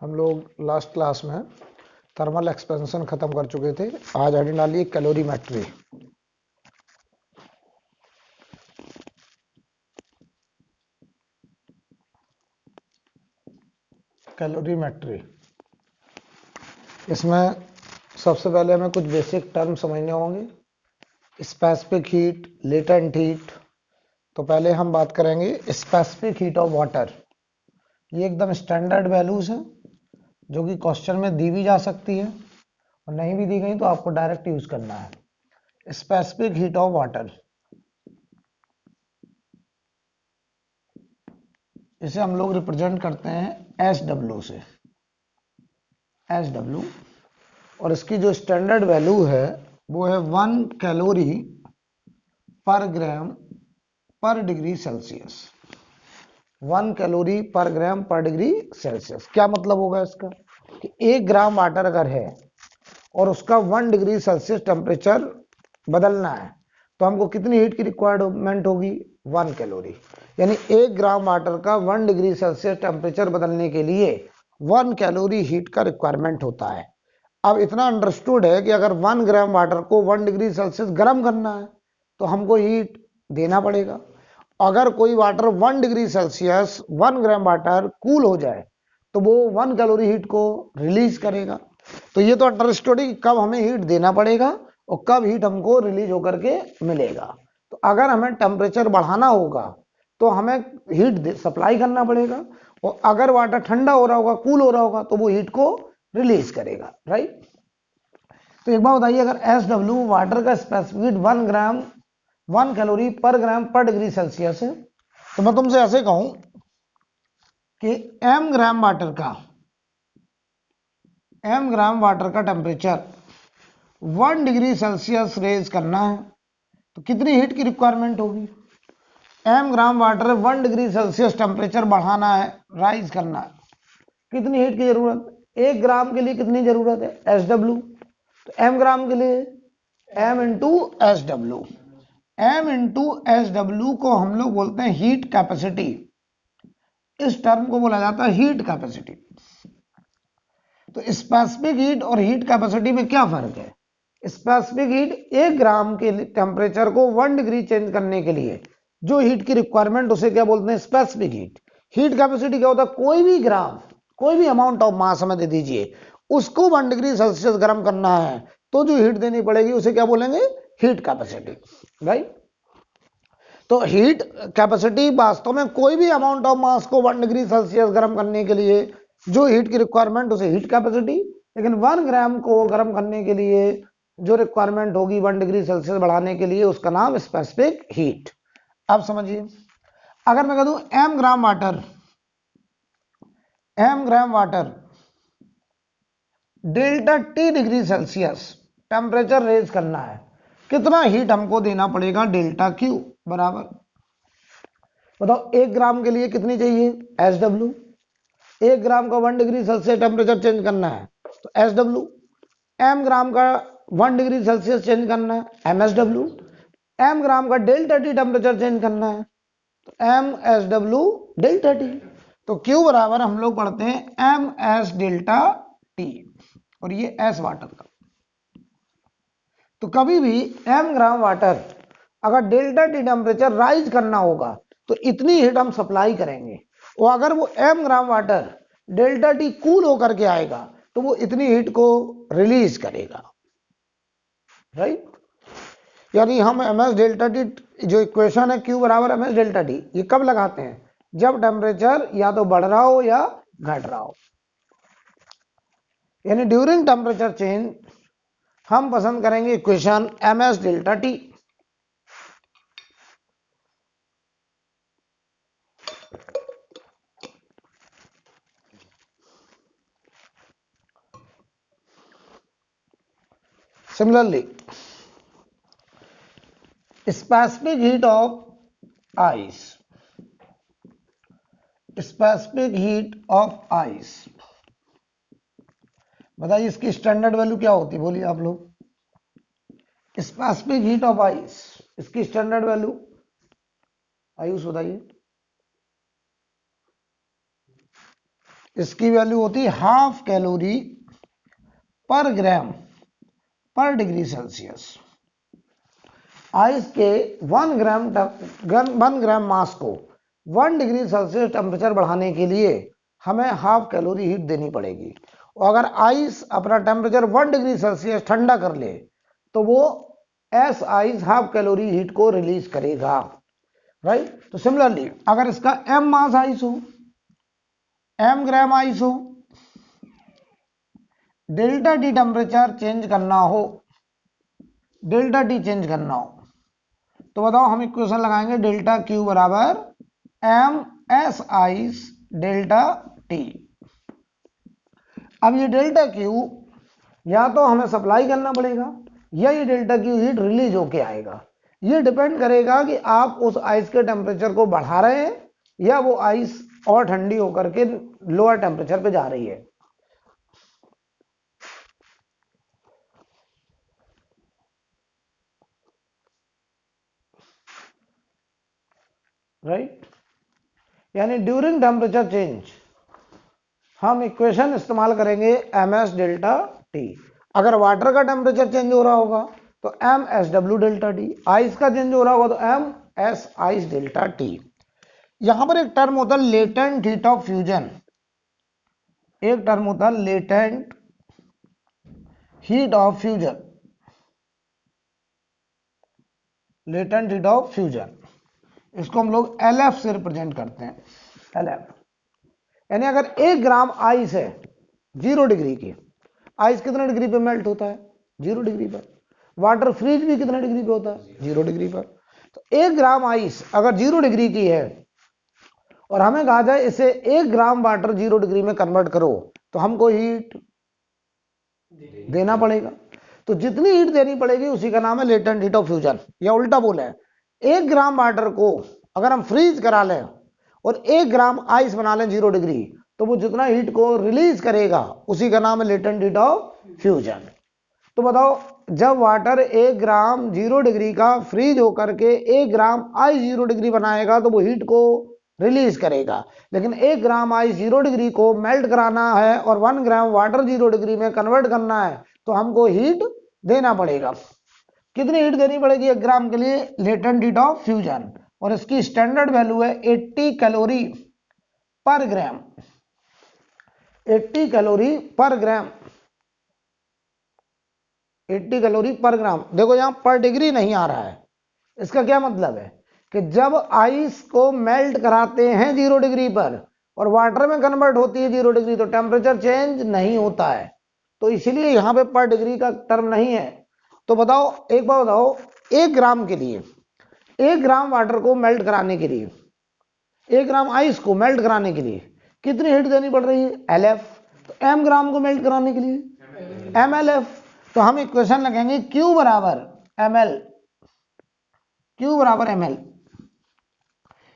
हम लोग last class में थर्मल एक्सपेंशन खत्म कर चुके थे। आज हेडिंग डालिए कैलोरीमेट्री। कैलोरीमेट्री, इसमें सबसे पहले हमें कुछ बेसिक टर्म समझने होंगे। Specific heat, latent heat. तो पहले हम बात करेंगे स्पेसिफिक हीट ऑफ वाटर। ये एकदम स्टैंडर्ड वैल्यूज हैं जो कि क्वेश्चन में दी भी जा सकती है और नहीं भी दी गई तो आपको डायरेक्ट यूज करना है। स्पेसिफिक हीट ऑफ वाटर, इसे हम लोग रिप्रेजेंट करते हैं एस डब्ल्यू से, एस डब्ल्यू। और इसकी जो स्टैंडर्ड वैल्यू है वो है 1 कैलोरी पर ग्राम पर डिग्री सेल्सियस। 1 कैलोरी पर ग्राम पर डिग्री सेल्सियस। क्या मतलब होगा इसका कि 1 ग्राम वाटर अगर है और उसका 1 डिग्री सेल्सियस टेम्परेचर बदलना है तो हमको कितनी हीट की रिक्वायरमेंट होगी? 1 कैलोरी। यानी 1 ग्राम वाटर का 1 डिग्री सेल्सियस टेम्परेचर बदलने के लिए 1 कैलोरी हीट का रिक्वायरमेंट होता है। अब इतना अंडरस्टूड है कि अगर 1 ग्राम वाटर को 1 डिग्री सेल्सियस गर्म करना है तो हमको हीट देना पड़ेगा। अगर कोई water 1 degree Celsius 1 gram water cool हो जाए तो वो 1 कैलोरी हीट को रिलीज करेगा। तो ये तो अंडरस्टूड है कि कब हमें हीट देना पड़ेगा और कब हीट हमको रिलीज होकर के मिलेगा। तो अगर हमें टेम्परेचर बढ़ाना होगा तो हमें हीट सप्लाई करना पड़ेगा, और अगर वाटर ठंडा हो रहा होगा, कूल हो रहा होगा, तो वो हीट को रिलीज करेगा। राइट। तो एक बार बताइए, अगर एस डब्ल्यू वाटर का स्पेसिफिक 1 कैलोरी पर ग्राम पर डिग्री सेल्सियस है तो मैं तुमसे ऐसे कहूं कि m ग्राम वाटर का टेम्परेचर 1 डिग्री सेल्सियस रेज करना है तो कितनी हीट की रिक्वायरमेंट होगी? m gram water 1 degree Celsius temperature बढ़ाना है, राइज करना है, कितनी हीट की जरूरत है? 1 ग्राम के लिए कितनी जरूरत है? S W. तो m ग्राम के लिए m into S W. m into S W को हम लोग बोलते हैं हीट कैपेसिटी। इस टर्म को बोला जाता है हीट कैपेसिटी। तो स्पेसिफिक हीट और हीट कैपेसिटी में क्या फर्क है? स्पेसिफिक हीट 1 ग्राम के टेम्परेचर को 1 डिग्री चेंज करने के लिए जो हीट की रिक्वायरमेंट, उसे क्या बोलते हैं? Specific heat. हीट कैपेसिटी क्या होता है? कोई भी ग्राम, कोई भी अमाउंट ऑफ मास हमें दे दीजिए, उसको 1 डिग्री सेल्सियस गर्म करना है तो जो हीट देनी पड़ेगी उसे क्या बोलेंगे? Heat capacity. राइट। तो हीट कैपेसिटी वास्तव में कोई भी अमाउंट ऑफ मास को 1 डिग्री सेल्सियस गर्म करने के लिए जो हीट की रिक्वायरमेंट, उसे हीट कैपेसिटी। लेकिन 1 ग्राम को गर्म करने के लिए जो रिक्वायरमेंट होगी 1 डिग्री सेल्सियस बढ़ाने के लिए, उसका नाम स्पेसिफिक हीट। अब समझिए, अगर मैं कह दूं m gram water delta T degree Celsius temperature raise करना है, कितना हीट हमको देना पड़ेगा? डेल्टा क्यू बराबर, बताओ 1 ग्राम के लिए कितनी चाहिए? S W. 1 ग्राम का 1 डिग्री सेल्सियस टेम्परेचर चेंज करना है तो एस डब्ल्यू। m ग्राम का 1 डिग्री सेल्सियस चेंज करना है, M S W. m gram का डेल्टा टी टेम्परेचर चेंज करना है तो M S W delta T. तो Q बराबर हम लोग पढ़ते हैं एम एस डेल्टा टी, और ये एस वाटर का। तो कभी भी m ग्राम वाटर अगर डेल्टा टी टेम्परेचर राइज करना होगा तो इतनी हीट हम सप्लाई करेंगे, और अगर वो m gram water delta T cool होकर के आएगा तो वो इतनी हीट को रिलीज करेगा। राइट। यानी हम एम एस डेल्टा टी, जो इक्वेशन है Q बराबर एम एस डेल्टा टी, ये कब लगाते हैं? जब टेम्परेचर या तो बढ़ रहा हो या घट रहा हो। यानी ड्यूरिंग टेम्परेचर चेंज हम पसंद करेंगे equation M S delta T. Similarly, specific heat of ice, specific heat of ice, बताइए इसकी स्टैंडर्ड वैल्यू क्या होती है? बोलिए आप लोग। स्पेसिफिक हीट ऑफ आइस, इसकी स्टैंडर्ड वैल्यू आयुष बताइए। इसकी वैल्यू होती है हाफ कैलोरी पर ग्राम पर डिग्री सेल्सियस। आइस के 1 ग्राम मास को 1 डिग्री सेल्सियस टेम्परेचर बढ़ाने के लिए हमें हाफ कैलोरी हीट देनी पड़ेगी। और अगर आइस अपना टेम्परेचर 1 डिग्री सेल्सियस ठंडा कर ले तो वो S ice half calorie heat को रिलीज करेगा, राइट। तो सिमिलरली अगर इसका m मास आइस हो, m ग्राम आइस हो, डेल्टा टी टेम्परेचर चेंज करना हो, डेल्टा टी चेंज करना हो, तो बताओ हम इक्वेशन लगाएंगे डेल्टा क्यू बराबर M S ice delta T. अब ये डेल्टा क्यू या तो हमें सप्लाई करना पड़ेगा या ये डेल्टा क्यू हीट रिलीज होके आएगा। ये डिपेंड करेगा कि आप उस आइस के टेम्परेचर को बढ़ा रहे हैं या वो आइस और ठंडी होकर के लोअर टेम्परेचर पे जा रही है। राइट, यानी ड्यूरिंग टेम्परेचर चेंज हम इक्वेशन इस्तेमाल करेंगे एम एस डेल्टा टी। अगर वाटर का टेम्परेचर चेंज हो रहा होगा तो M S W delta T, ice का चेंज हो रहा होगा तो M S ice delta T. यहां पर एक टर्म होता है लेटेंट हीट ऑफ फ्यूजन, एक टर्म होता है latent heat of fusion, latent heat of fusion. इसको हम लोग LF से रिप्रेजेंट करते हैं, LF। यानी अगर 1 ग्राम आइस है 0 डिग्री की, आइस कितने डिग्री पे मेल्ट होता है? 0 डिग्री पर। वाटर फ्रीज भी कितने डिग्री पे होता है? 0 डिग्री पर। तो 1 ग्राम आइस अगर 0 डिग्री की है और हमें कहा जाए इसे 1 ग्राम वाटर 0 डिग्री में कन्वर्ट करो, तो हमको हीट देना पड़ेगा। तो जितनी हीट देनी पड़ेगी उसी का नाम है लेटेंट हीट ऑफ फ्यूजन। या उल्टा बोले, 1 ग्राम वाटर को अगर हम फ्रीज करा लें और 1 ग्राम आइस बना लें 0 डिग्री, तो वो जितना हीट को रिलीज करेगा उसी का नाम है लेटेंट हीट ऑफ फ्यूजन। तो बताओ, जब वाटर 1 ग्राम 0 डिग्री का फ्रीज होकर के 1 ग्राम आइस 0 डिग्री बनाएगा तो वो हीट को रिलीज करेगा। लेकिन 1 ग्राम आइस 0 डिग्री को मेल्ट कराना है और 1 ग्राम वाटर 0 डिग्री में कन्वर्ट करना है तो हमको हीट देना पड़ेगा। कितनी हीट देनी पड़ेगी 1 ग्राम के लिए? लेटेंट हीट ऑफ फ्यूजन, और इसकी स्टैंडर्ड वैल्यू है 80 कैलोरी पर ग्राम, 80 कैलोरी पर ग्राम, 80 कैलोरी पर ग्राम। देखो यहां पर डिग्री नहीं आ रहा है, इसका क्या मतलब है कि जब आइस को मेल्ट कराते हैं 0 डिग्री पर और वाटर में कन्वर्ट होती है 0 डिग्री तो टेम्परेचर चेंज नहीं होता है, तो इसलिए यहां पे पर डिग्री का टर्म नहीं है। तो बताओ, एक बार बताओ, 1 ग्राम के लिए, 1 ग्राम वाटर को मेल्ट कराने के लिए, 1 ग्राम आइस को मेल्ट कराने के लिए कितनी हीट देनी पड़ रही है? LF। तो m ग्राम को मेल्ट कराने के लिए MLF। तो हम इक्वेशन लगाएंगे Q बराबर ml, Q बराबर ml।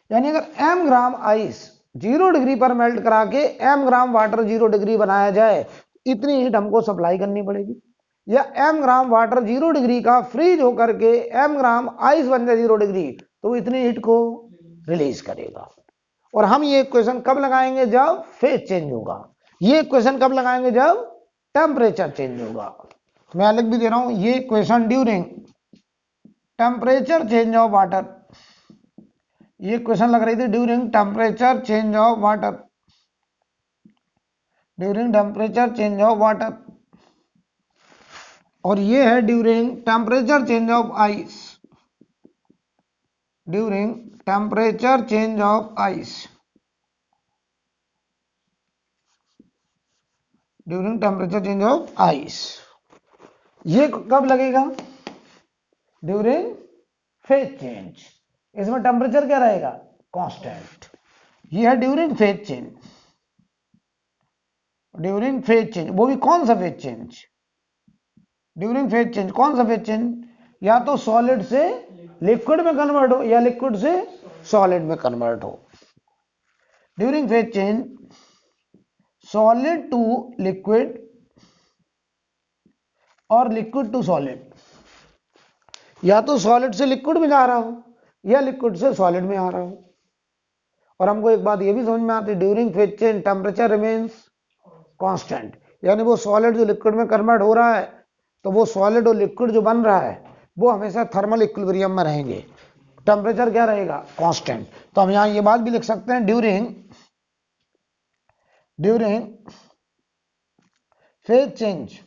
यानी अगर m ग्राम आइस 0 डिग्री पर मेल्ट करा के m ग्राम वाटर 0 डिग्री बनाया जाए, इतनी हीट हमको सप्लाई करनी पड़ेगी। या m ग्राम वाटर 0 डिग्री का फ्रीज होकर के m ग्राम आइस बन जाए 0 डिग्री, तो इतनी हीट को रिलीज करेगा। और हम ये इक्वेशन कब लगाएंगे? जब फेज चेंज होगा। ये इक्वेशन कब लगाएंगे? जब टेम्परेचर चेंज होगा। मैं अलग भी दे रहा हूं, ये equation during temperature change of water, ये इक्वेशन लग रही थी during temperature change of water, during temperature change of water. और ये है during temperature change of ice, during temperature change of ice, during temperature change of ice. ये कब लगेगा? During phase change. इसमें टेम्परेचर क्या रहेगा? कांस्टेंट। ये है during phase change, during phase change. वो भी कौन सा phase change? During phase change कौन सा फेज चेंज? या तो सॉलिड से लिक्विड में कन्वर्ट हो या लिक्विड से सॉलिड में कन्वर्ट हो। During phase change solid to liquid और लिक्विड टू सॉलिड, या तो सॉलिड से लिक्विड में जा रहा हो या लिक्विड से सॉलिड में आ रहा हो। और हमको एक बात ये भी समझ में आती है, during phase change temperature remains constant, यानी वो सॉलिड जो लिक्विड में कन्वर्ट हो रहा है, तो वो सॉलिड और लिक्विड जो बन रहा है वो हमेशा थर्मल इक्विलिब्रियम में रहेंगे, टेम्परेचर क्या रहेगा, कांस्टेंट। तो हम यहां ये बात भी लिख सकते हैं, during phase change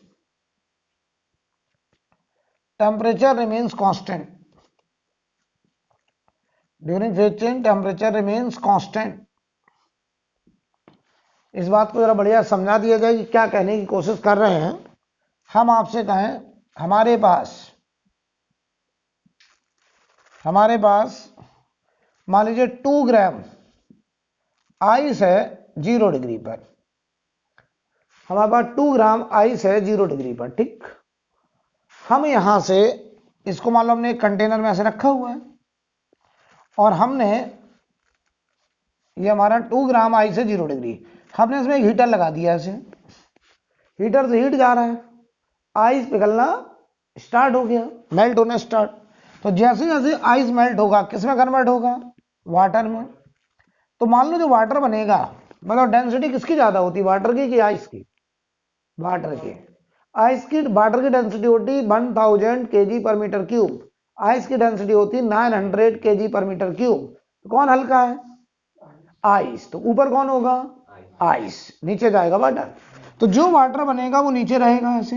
temperature remains constant, during phase change temperature remains constant. इस बात को जरा बढ़िया समझा दिया जाए कि क्या कहने की कोशिश कर रहे हैं। हम आपसे कहें हमारे पास मान लीजिए 2 ग्राम आइस है 0 डिग्री पर, हमारे पास 2 ग्राम आइस है 0 डिग्री पर, ठीक। हम यहां से इसको मान लो हमने एक कंटेनर में ऐसे रखा हुआ है और हमने ये हमारा 2 ग्राम आइस है 0 डिग्री, हमने इसमें एक हीटर लगा दिया, ऐसे हीटर से हीट जा रहा है, आइस पिघलना स्टार्ट हो गया, मेल्ट होना स्टार्ट। तो जैसे जैसे आइस मेल्ट होगा किस में कन्वर्ट होगा, वाटर में। तो मान लो जो वाटर बनेगा, मतलब डेंसिटी किसकी ज्यादा होती है, वाटर की कि आइस की, वाटर की। वाटर की डेंसिटी होती 1000 kg पर मीटर क्यूब, आइस की डेंसिटी होती 900 kg पर मीटर क्यूब। तो कौन हल्का है, आइस, तो ऊपर कौन होगा, आइस, नीचे जाएगा वाटर। तो जो वाटर बनेगा वो नीचे रहेगा ऐसे,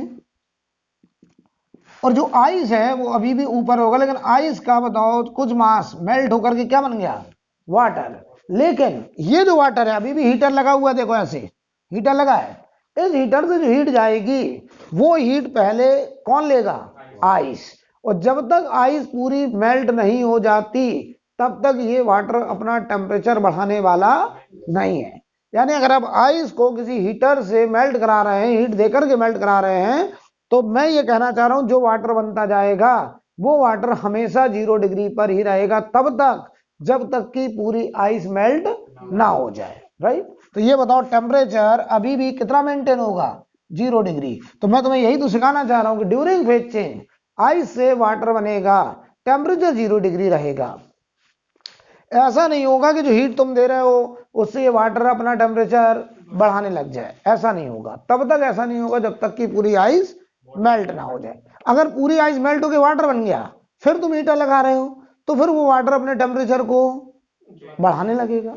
और जो आइस है वो अभी भी ऊपर होगा, लेकिन आइस का बताओ कुछ मास मेल्ट होकर के क्या बन गया, वाटर। लेकिन ये जो वाटर है अभी भी हीटर लगा हुआ है, देखो ऐसे हीटर लगा है, इस हीटर से जो हीट जाएगी वो हीट पहले कौन लेगा, आइस। और जब तक आइस पूरी मेल्ट नहीं हो जाती तब तक ये वाटर अपना टेम्परेचर बढ़ाने वाला नहीं है। यानी अगर आप आइस को किसी हीटर से मेल्ट करा रहे हैं, हीट देकर के मेल्ट करा रहे हैं, तो मैं ये कहना चाह रहा हूं जो वाटर बनता जाएगा वो वाटर हमेशा 0 डिग्री पर ही रहेगा तब तक जब तक कि पूरी आइस मेल्ट ना हो जाए, राइट। तो ये बताओ टेम्परेचर अभी भी कितना मेंटेन होगा, 0 डिग्री। तो मैं तुम्हें यही तो सिखाना चाह रहा हूं कि ड्यूरिंग फेज चेंज आइस से वाटर बनेगा, टेम्परेचर 0 डिग्री रहेगा। ऐसा नहीं होगा कि जो हीट तुम दे रहे हो उससे ये वाटर अपना टेम्परेचर बढ़ाने लग जाए, ऐसा नहीं होगा। तब तक ऐसा नहीं होगा जब तक कि पूरी आइस मेल्ट ना हो जाए। अगर पूरी आइस मेल्ट होकर वाटर बन गया, फिर तुम हीटर लगा रहे हो, तो फिर वो वाटर अपने टेम्परेचर को बढ़ाने लगेगा।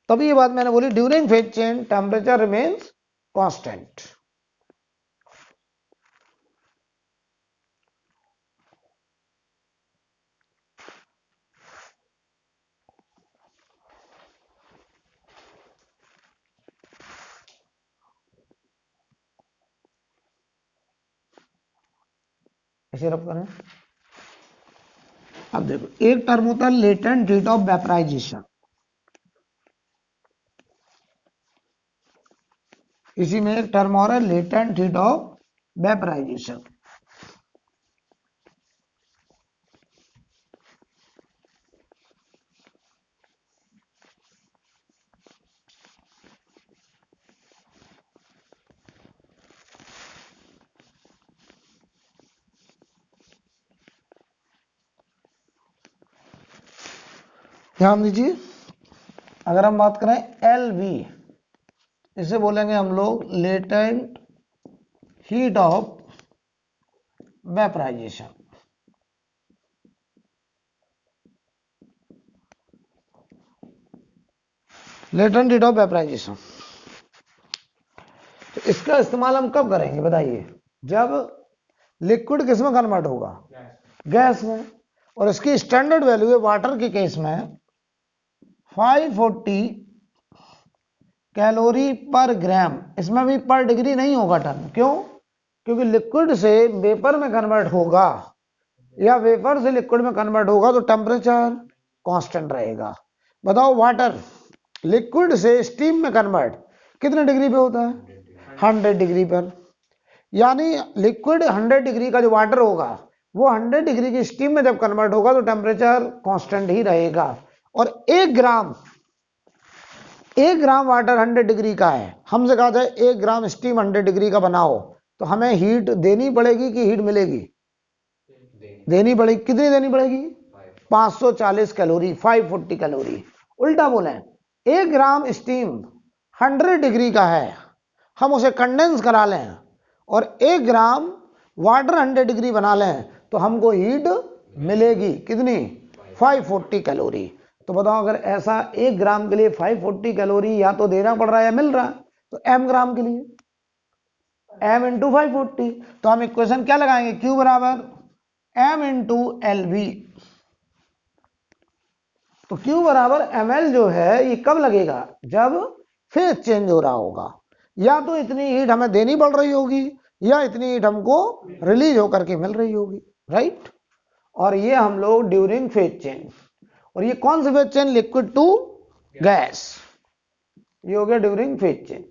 तभी ये बात मैंने बोली, during phase change temperature remains constant. इसे रब करें। अब देखो एक टर्म होता है लेटेंट हीट ऑफ वेपराइजेशन, इसी में एक टर्म और है लेटेंट हीट ऑफ वेपराइजेशन। ध्यान दीजिए, अगर हम बात करें LV, इसे बोलेंगे हम लोग latent heat of vaporization. Latent heat of vaporization, तो इसका इस्तेमाल हम कब करेंगे बताइए, जब लिक्विड किस में कन्वर्ट होगा, गैस में। और इसकी स्टैंडर्ड वैल्यू है वाटर के केस में 540 कैलोरी पर ग्राम, इसमें भी पर डिग्री नहीं होगा टर्म, क्यों, क्योंकि लिक्विड से वेपर में कन्वर्ट होगा या वेपर से लिक्विड में कन्वर्ट होगा तो टेम्परेचर कांस्टेंट रहेगा। बताओ वाटर लिक्विड से स्टीम में कन्वर्ट कितने डिग्री पे होता है, 100 डिग्री पर। यानी लिक्विड 100 डिग्री का जो वाटर होगा वो 100 डिग्री की स्टीम में जब कन्वर्ट होगा तो टेम्परेचर कांस्टेंट ही रहेगा। और 1 ग्राम वाटर 100 डिग्री का है, हमसे कहा जाए 1 ग्राम स्टीम 100 डिग्री का बनाओ, तो हमें हीट देनी पड़ेगी कि हीट मिलेगी, देनी पड़ेगी। कितनी देनी पड़ेगी? 540 कैलोरी, 540 कैलोरी। उल्टा बोले, 1 ग्राम स्टीम 100 डिग्री का है, हम उसे कंडेंस करा लें और 1 ग्राम वाटर 100 डिग्री बना लें तो हमको हीट मिलेगी कितनी? 540 कैलोरी। तो बताओ अगर ऐसा 1 ग्राम के लिए 540 कैलोरी या तो देना पड़ रहा है या मिल रहा है, तो m ग्राम के लिए m इंटू 540, तो हम इक्वेशन क्या लगाएंगे? Q बराबर m इंटू एल वी। तो Q बराबर ml जो है ये कब लगेगा? जब फेज चेंज हो रहा होगा, या तो इतनी हीट हमें देनी पड़ रही होगी या इतनी हीट हमको रिलीज होकर के मिल रही होगी, राइट। और ये हम लोग ड्यूरिंग फेज चेंज, और ये कौन सी phase change? Liquid to gas, ये हो गया ड्यूरिंग फेज चेंज।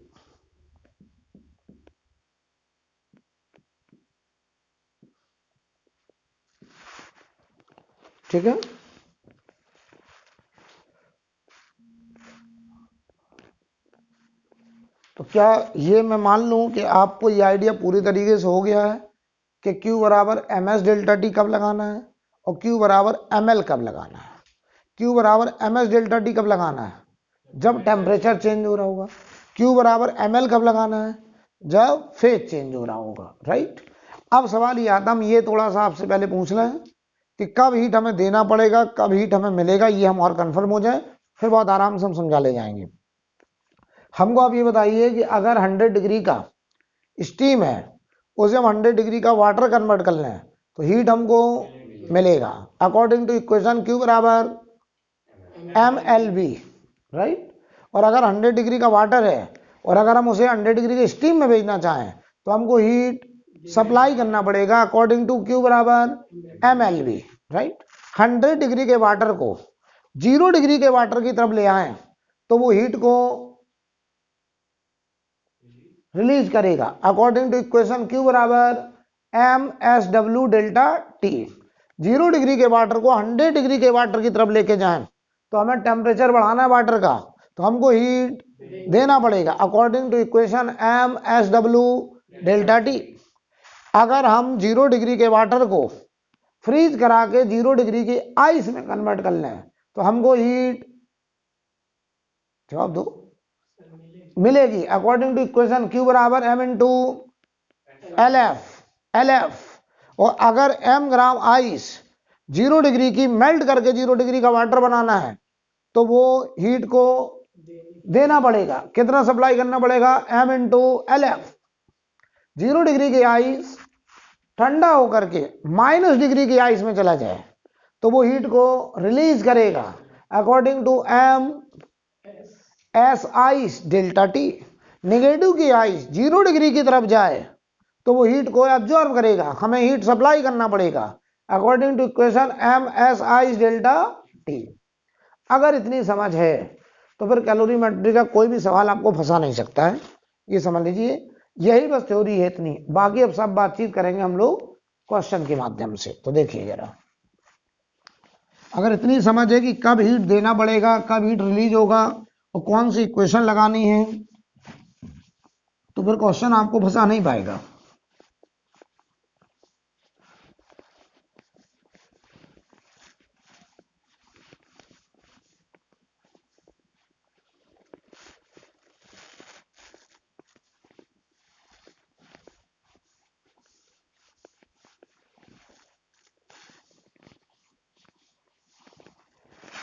ठीक है, तो क्या ये मैं मान लूं कि आपको ये आइडिया पूरी तरीके से हो गया है कि Q बराबर ms डेल्टा टी कब लगाना है और Q बराबर ml कब लगाना है? Q बराबर ms डेल्टा टी कब लगाना है? जब टेम्परेचर चेंज हो रहा होगा। Q बराबर ml कब लगाना है? जब फेज चेंज हो रहा होगा, राइट। अब सवाल ये आता, हम ये थोड़ा सा आपसे पहले पूछ लें कि कब हीट हमें देना पड़ेगा, कब हीट हमें मिलेगा, ये हम और कंफर्म हो जाए, फिर बहुत आराम से हम समझा ले जाएंगे। हमको आप ये बताइए कि अगर 100 डिग्री का स्टीम है, उसे हम 100 डिग्री का वाटर कन्वर्ट कर लें तो हीट हमको मिलेगा अकॉर्डिंग टू इक्वेशन Q बराबर mLV, राइट। और अगर 100 डिग्री का वाटर है और अगर हम उसे 100 डिग्री के स्टीम में भेजना चाहें तो हमको हीट सप्लाई करना पड़ेगा अकॉर्डिंग टू Q बराबर mLV, राइट। 100 डिग्री के वाटर को 0 डिग्री के वाटर की तरफ ले आए तो वो हीट को रिलीज करेगा अकॉर्डिंग टू इक्वेशन Q बराबर MSW डेल्टा T। 0 डिग्री के वाटर को 100 डिग्री के वाटर की तरफ लेके जाएं तो हमें टेम्परेचर बढ़ाना है वाटर का, तो हमको हीट देना पड़ेगा according to equation MSW delta T। अगर हम 0 डिग्री के वाटर को फ्रीज करा के 0 डिग्री की आइस में कन्वर्ट कर लें तो हमको हीट, जवाब दो, मिलेगी अकॉर्डिंग टू इक्वेशन Q बराबर m इंटू LF। और अगर m ग्राम आइस 0 डिग्री की मेल्ट करके 0 डिग्री का वाटर बनाना है तो वो हीट को देना पड़ेगा, कितना सप्लाई करना पड़ेगा? m into LF। 0 डिग्री की आइस ठंडा होकर के -, डिग्री की आइस में चला जाए तो वो हीट को रिलीज करेगा according to MS ice delta T. Negative की आइस 0 डिग्री की तरफ जाए तो वो हीट को एब्जॉर्ब करेगा, हमें हीट सप्लाई करना पड़ेगा according to equation MS ice delta T. अगर इतनी समझ है तो फिर कैलोरीमेट्री का कोई भी सवाल आपको फंसा नहीं सकता है, ये समझ लीजिए। यही बस थ्योरी है इतनी, बाकी अब सब बातचीत करेंगे हम लोग क्वेश्चन के माध्यम से। तो देखिए जरा, अगर इतनी समझ है कि कब हीट देना पड़ेगा, कब हीट रिलीज होगा और कौन सी इक्वेशन लगानी है, तो फिर क्वेश्चन आपको फंसा नहीं पाएगा।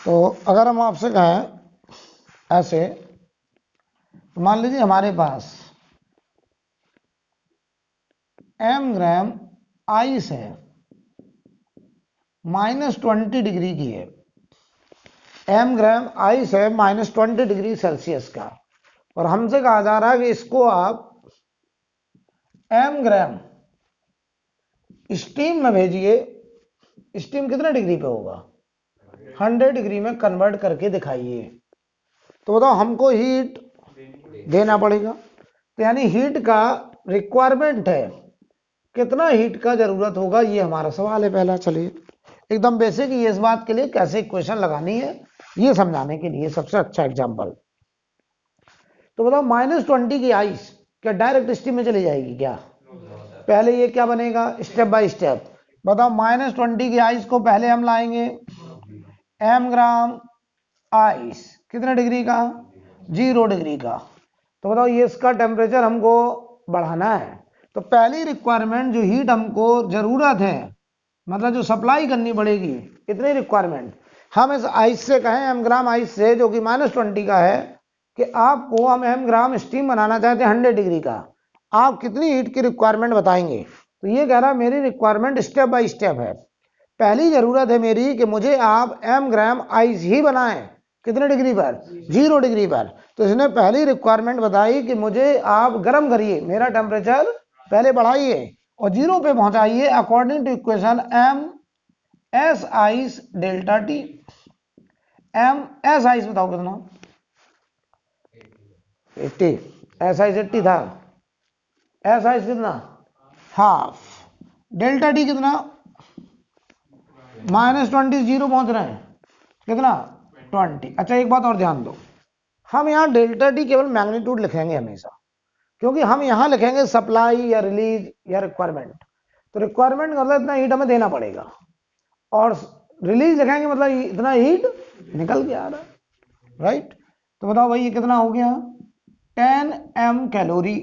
तो अगर हम आपसे कहें ऐसे, मान लीजिए हमारे पास m ग्राम आइस है, -20 डिग्री की है, m ग्राम आइस है -20 डिग्री सेल्सियस का, और हमसे कहा जा रहा है कि इसको आप m ग्राम स्टीम में भेजिए। स्टीम कितने डिग्री पे होगा? 100 डिग्री में कन्वर्ट करके दिखाइए। तो बताओ हमको हीट देना पड़ेगा, तो यानी हीट का रिक्वायरमेंट है, कितना हीट का जरूरत होगा, ये हमारा सवाल है पहला। चलिए एकदम बेसिक, ये इस बात के लिए कैसे इक्वेशन लगानी है ये समझाने के लिए सबसे अच्छा एग्जांपल। तो बताओ -20 की आइस क्या डायरेक्ट स्टीम में चली जाएगी क्या? पहले ये क्या बनेगा? स्टेप बाय स्टेप बताओ -20 की आइस को पहले हम लाएंगे m ग्राम आइस, कितने डिग्री का? 0 डिग्री का। तो बताओ ये इसका टेम्परेचर हमको बढ़ाना है, तो पहली रिक्वायरमेंट जो हीट हमको जरूरत है, मतलब जो सप्लाई करनी पड़ेगी, इतनी रिक्वायरमेंट हम इस आइस से कहें, m ग्राम आइस से जो कि -20 का है, कि आपको हम m ग्राम स्टीम बनाना चाहते हैं 100 डिग्री का, आप कितनी हीट की रिक्वायरमेंट बताएंगे? तो ये कह रहा मेरी रिक्वायरमेंट स्टेप बाय स्टेप है। पहली जरूरत है मेरी कि मुझे आप m ग्राम आइस ही बनाएं, कितने डिग्री पर? 0 डिग्री पर। तो इसने पहली रिक्वायरमेंट बताई कि मुझे आप गर्म करिए, मेरा टेम्परेचर पहले बढ़ाइए और 0 पे पहुंचाइए according to equation m S ice delta T. m S ice बताओ कितना? 80। एस आइस 80 था, एस आइस कितना? हाफ। डेल्टा टी कितना? -20 0 पहुंच रहे हैं, कितना? 20। अच्छा एक बात और ध्यान दो, हम यहाँ डेल्टा टी केवल मैग्नीट्यूड लिखेंगे हमेशा, क्योंकि हम यहाँ लिखेंगे सप्लाई या रिलीज या रिक्वायरमेंट, तो रिक्वायरमेंट मतलब इतना हीट हमें देना पड़ेगा, और रिलीज लिखेंगे मतलब इतना हीट निकल के आ रहा है, राइट? तो बताओ भाई ये कितना हो गया? 10 m कैलोरी,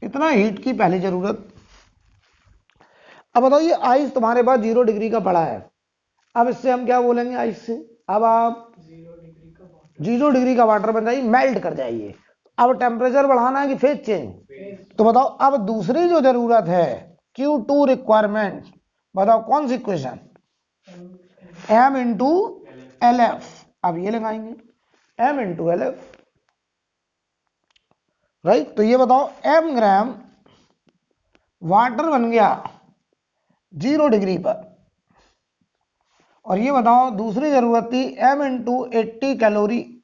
इतना हीट की पहली जरूरत। अब बताओ ये आइस तुम्हारे पास 0 डिग्री का पड़ा है, अब इससे हम क्या बोलेंगे आइस से? अब आप 0 डिग्री का वाटर बन जाइए, मेल्ट कर जाइए। अब टेम्परेचर बढ़ाना है कि फेज चेंज? तो बताओ अब दूसरी जो जरूरत है Q2 रिक्वायरमेंट, बताओ कौन सी इक्वेशन? m into LF। अब ये लगाएंगे m इंटू LF, राइट? तो ये बताओ m ग्राम वाटर बन गया 0 डिग्री पर, और ये बताओ दूसरी जरूरत थी m into 80 calorie,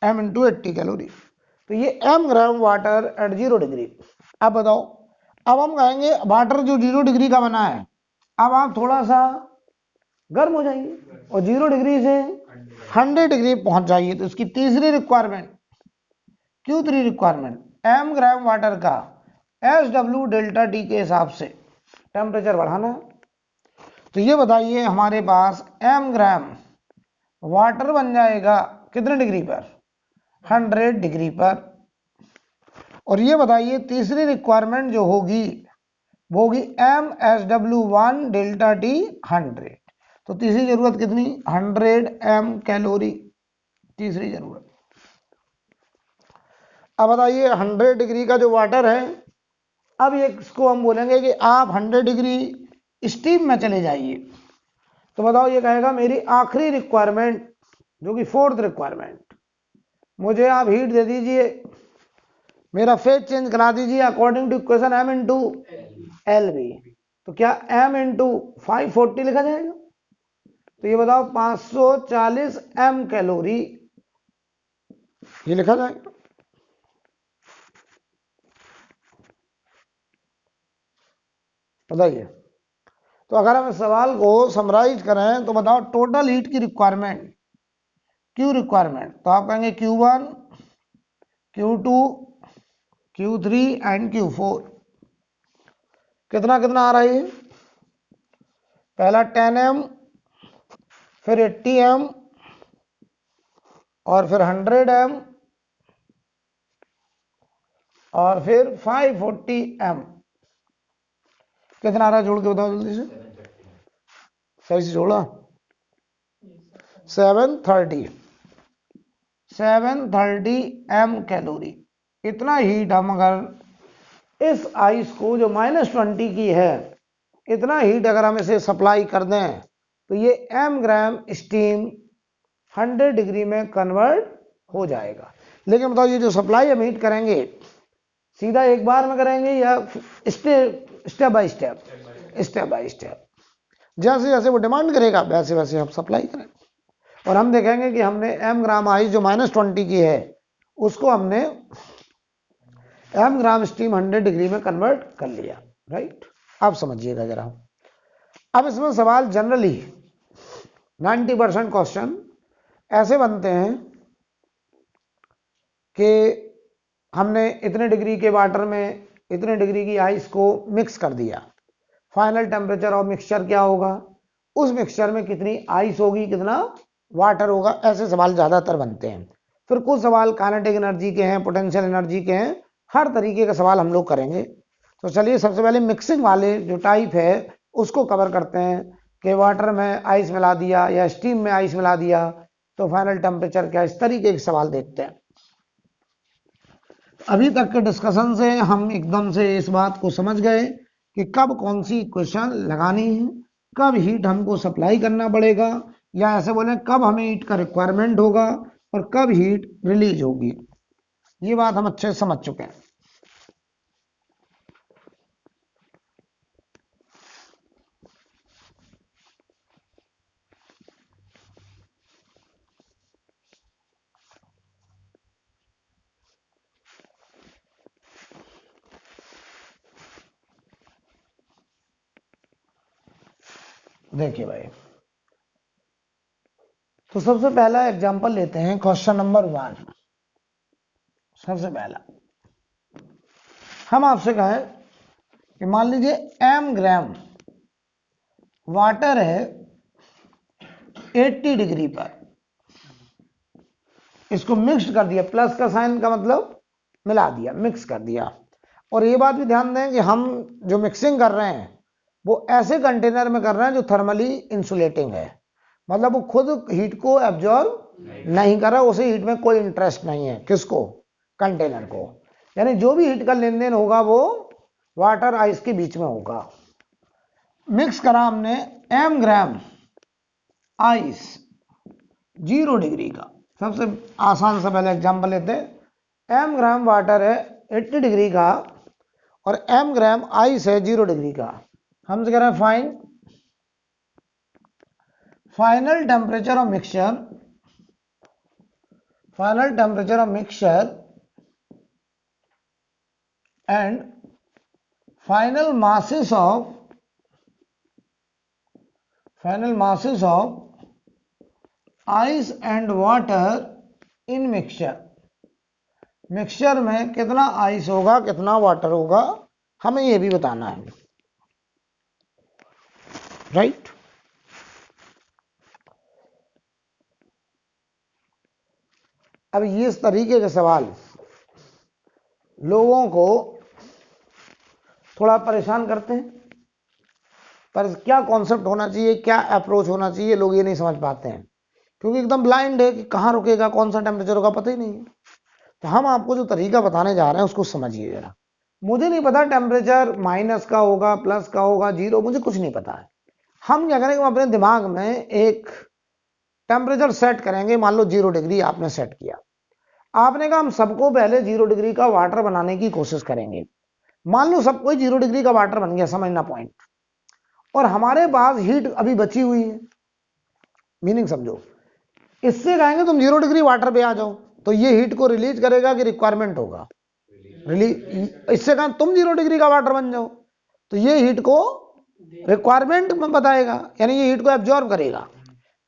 m into 80 calorie. तो ये m gram water at 0 degree. अब बताओ, अब हम कहेंगे वाटर जो 0 डिग्री का बना है, अब आप थोड़ा सा गर्म हो जाइए और 0 डिग्री से 100 डिग्री पहुंच जाइए। तो इसकी तीसरी requirement Q3 requirement, m gram water का SW डेल्टा टी के हिसाब से टेम्परेचर बढ़ाना है। तो ये बताइए हमारे पास m ग्राम वाटर बन जाएगा कितने डिग्री पर? 100 डिग्री पर। और ये बताइए तीसरी रिक्वायरमेंट जो होगी वो होगी MSW1 डेल्टा टी 100। तो तीसरी जरूरत कितनी? 100 m कैलोरी, तीसरी जरूरत। अब बताइए 100 डिग्री का जो वाटर है, अब ये इसको हम बोलेंगे कि आप 100 डिग्री स्टीम में चले जाइए। तो बताओ ये कहेगा मेरी आखिरी रिक्वायरमेंट जो कि 4th रिक्वायरमेंट, मुझे आप हीट दे दीजिए, मेरा फेज चेंज करा दीजिए according to equation m into L B. तो क्या m इंटू 540 लिखा जाएगा? तो ये बताओ 540 m कैलोरी, ये लिखा जाएगा। बताइए, तो अगर हम इस सवाल को समराइज करें तो बताओ टोटल हीट की रिक्वायरमेंट Q रिक्वायरमेंट, तो आप कहेंगे Q1 Q2 Q3 and Q4। कितना कितना आ रहा है? पहला 10 m, फिर 80 m, और फिर 100 m, और फिर 540 m। कितना आ रहा है? जोड़ के बताओ जल्दी से, सही से जोड़ा। 730 m कैलोरी। इतना हीट हम अगर इस आइस को जो -20 की है, इतना हीट अगर हम इसे सप्लाई कर दें तो ये m ग्राम स्टीम 100 डिग्री में कन्वर्ट हो जाएगा। लेकिन बताओ ये जो सप्लाई हम हीट करेंगे सीधा एक बार में करेंगे या step by step? Step by step, जैसे जैसे वो डिमांड करेगा वैसे वैसे हम सप्लाई करें। और हम देखेंगे कि हमने m ग्राम आइस जो -20 की है उसको हमने m ग्राम स्टीम 100 डिग्री में कन्वर्ट कर लिया, राइट? अब समझिएगा जरा। अब इसमें सवाल जनरली 90% क्वेश्चन ऐसे बनते हैं कि हमने इतने डिग्री के वाटर में इतने डिग्री की आइस को मिक्स कर दिया, फाइनल टेम्परेचर ऑफ मिक्सचर क्या होगा, उस मिक्सचर में कितनी आइस होगी, कितना वाटर होगा। ऐसे सवाल ज्यादातर बनते हैं। फिर कुछ सवाल काइनेटिक एनर्जी के हैं, पोटेंशियल एनर्जी के हैं, हर तरीके के सवाल हम लोग करेंगे। तो चलिए सबसे पहले मिक्सिंग वाले जो टाइप है उसको कवर करते हैं कि वाटर में आइस मिला दिया या स्टीम में आइस मिला दिया तो फाइनल टेम्परेचर क्या, इस तरीके के सवाल देखते हैं। अभी तक के डिस्कशन से हम एकदम से इस बात को समझ गए कि कब कौन सी इक्वेशन लगानी है, कब हीट हमको सप्लाई करना पड़ेगा, या ऐसे बोले कब हमें हीट का रिक्वायरमेंट होगा और कब हीट रिलीज होगी। ये बात हम अच्छे से समझ चुके हैं। देखिए भाई, तो सबसे पहला एग्जांपल लेते हैं, क्वेश्चन नंबर 1। सबसे पहला हम आपसे कहें कि मान लीजिए m ग्राम वाटर है 80 डिग्री पर, इसको मिक्स कर दिया, प्लस का साइन का मतलब मिला दिया, मिक्स कर दिया। और ये बात भी ध्यान दें कि हम जो मिक्सिंग कर रहे हैं वो ऐसे कंटेनर में कर रहे हैं जो थर्मली इंसुलेटिंग है, मतलब वो खुद हीट को एब्जॉर्ब नहीं कर रहा, उसे हीट में कोई इंटरेस्ट नहीं है। किसको? कंटेनर को। यानी जो भी हीट का लेन देन होगा वो वाटर आइस के बीच में होगा। मिक्स करा हमने m ग्राम आइस 0 डिग्री का। सबसे आसान सा पहले एग्जांपल लेते हैं। m ग्राम वाटर है 80 डिग्री का और m ग्राम आइस है 0 डिग्री का। हमसे कह रहे हैं final temperature of mixture, final temperature of mixture and final masses of ice and water in mixture। Mixture में कितना आइस होगा, कितना वाटर होगा, हमें यह भी बताना है, राइट। अब ये इस तरीके के सवाल लोगों को थोड़ा परेशान करते हैं, पर क्या कॉन्सेप्ट होना चाहिए, क्या अप्रोच होना चाहिए, लोग ये नहीं समझ पाते हैं, क्योंकि एकदम ब्लाइंड है कि कहाँ रुकेगा, कौन सा टेम्परेचर होगा, पता ही नहीं है। तो हम आपको जो तरीका बताने जा रहे हैं उसको समझिए जरा। मुझे नहीं पता टेम्परेचर माइनस का होगा, प्लस का होगा, जीरो, मुझे कुछ नहीं पता है। हम क्या करेंगे, हम अपने दिमाग में एक टेम्परेचर सेट करेंगे। मान लो 0 डिग्री आपने सेट किया, आपने कहा हम सबको पहले 0 डिग्री का वाटर बनाने की कोशिश करेंगे। मान लो सब कोई 0 डिग्री का वाटर बन गया, समझना पॉइंट। और हमारे पास हीट अभी बची हुई है, मीनिंग समझो। इससे कहेंगे तुम 0 डिग्री वाटर पे आ जाओ, तो ये हीट को रिलीज करेगा कि रिक्वायरमेंट होगा, रिलीज। इससे कहें तुम 0 डिग्री का वाटर बन जाओ, तो ये हीट को रिक्वायरमेंट में बताएगा, यानी ये हीट को एब्जॉर्ब करेगा।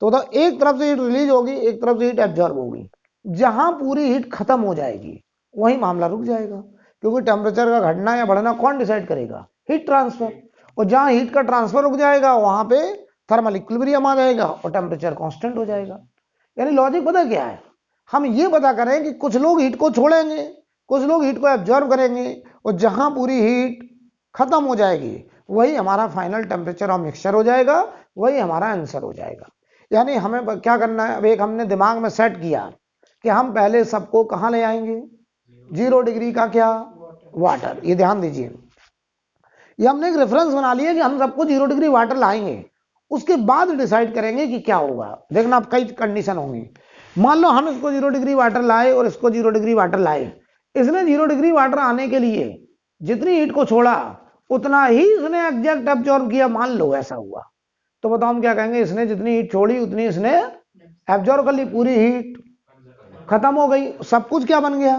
तो एक तरफ से हीट रिलीज होगी, एक तरफ से हीट एब्जॉर्ब होगी। जहां पूरी हीट खत्म हो जाएगी वही मामला रुक जाएगा, क्योंकि टेम्परेचर का घटना या बढ़ना कौन डिसाइड करेगा? Heat transfer. और जहां हीट का ट्रांसफर रुक जाएगा वहां पे थर्मल इक्विलिब्रियम आ जाएगा और टेम्परेचर कांस्टेंट हो जाएगा। यानी लॉजिक पता क्या है, हम ये पता करें कि कुछ लोग हीट को छोड़ेंगे, कुछ लोग हीट को एब्जॉर्ब करेंगे, और जहां पूरी हीट खत्म हो जाएगी वही हमारा फाइनल टेम्परेचर ऑफ मिक्सचर हो जाएगा, वही हमारा आंसर हो जाएगा। यानी हमें क्या करना है, अब एक हमने दिमाग में सेट किया कि हम पहले सबको कहां ले आएंगे, 0 डिग्री का क्या, वाटर। ये ध्यान दीजिए, ये हमने एक रेफरेंस बना लिया कि हम सबको 0 डिग्री वाटर लाएंगे, उसके बाद डिसाइड करेंगे कि क्या होगा। देखना अब कई कंडीशन होंगी। मान लो हम इसको 0 डिग्री वाटर लाए और इसको 0 डिग्री वाटर लाए। इसने 0 डिग्री वाटर आने के लिए जितनी हीट को छोड़ा उतना ही इसने एग्जैक्ट एब्जॉर्ब किया, मान लो ऐसा हुआ, तो बताओ हम क्या कहेंगे, इसने जितनी हीट छोड़ी उतनी इसने एब्जॉर्ब कर ली, पूरी हीट खत्म हो गई, सब कुछ क्या बन गया,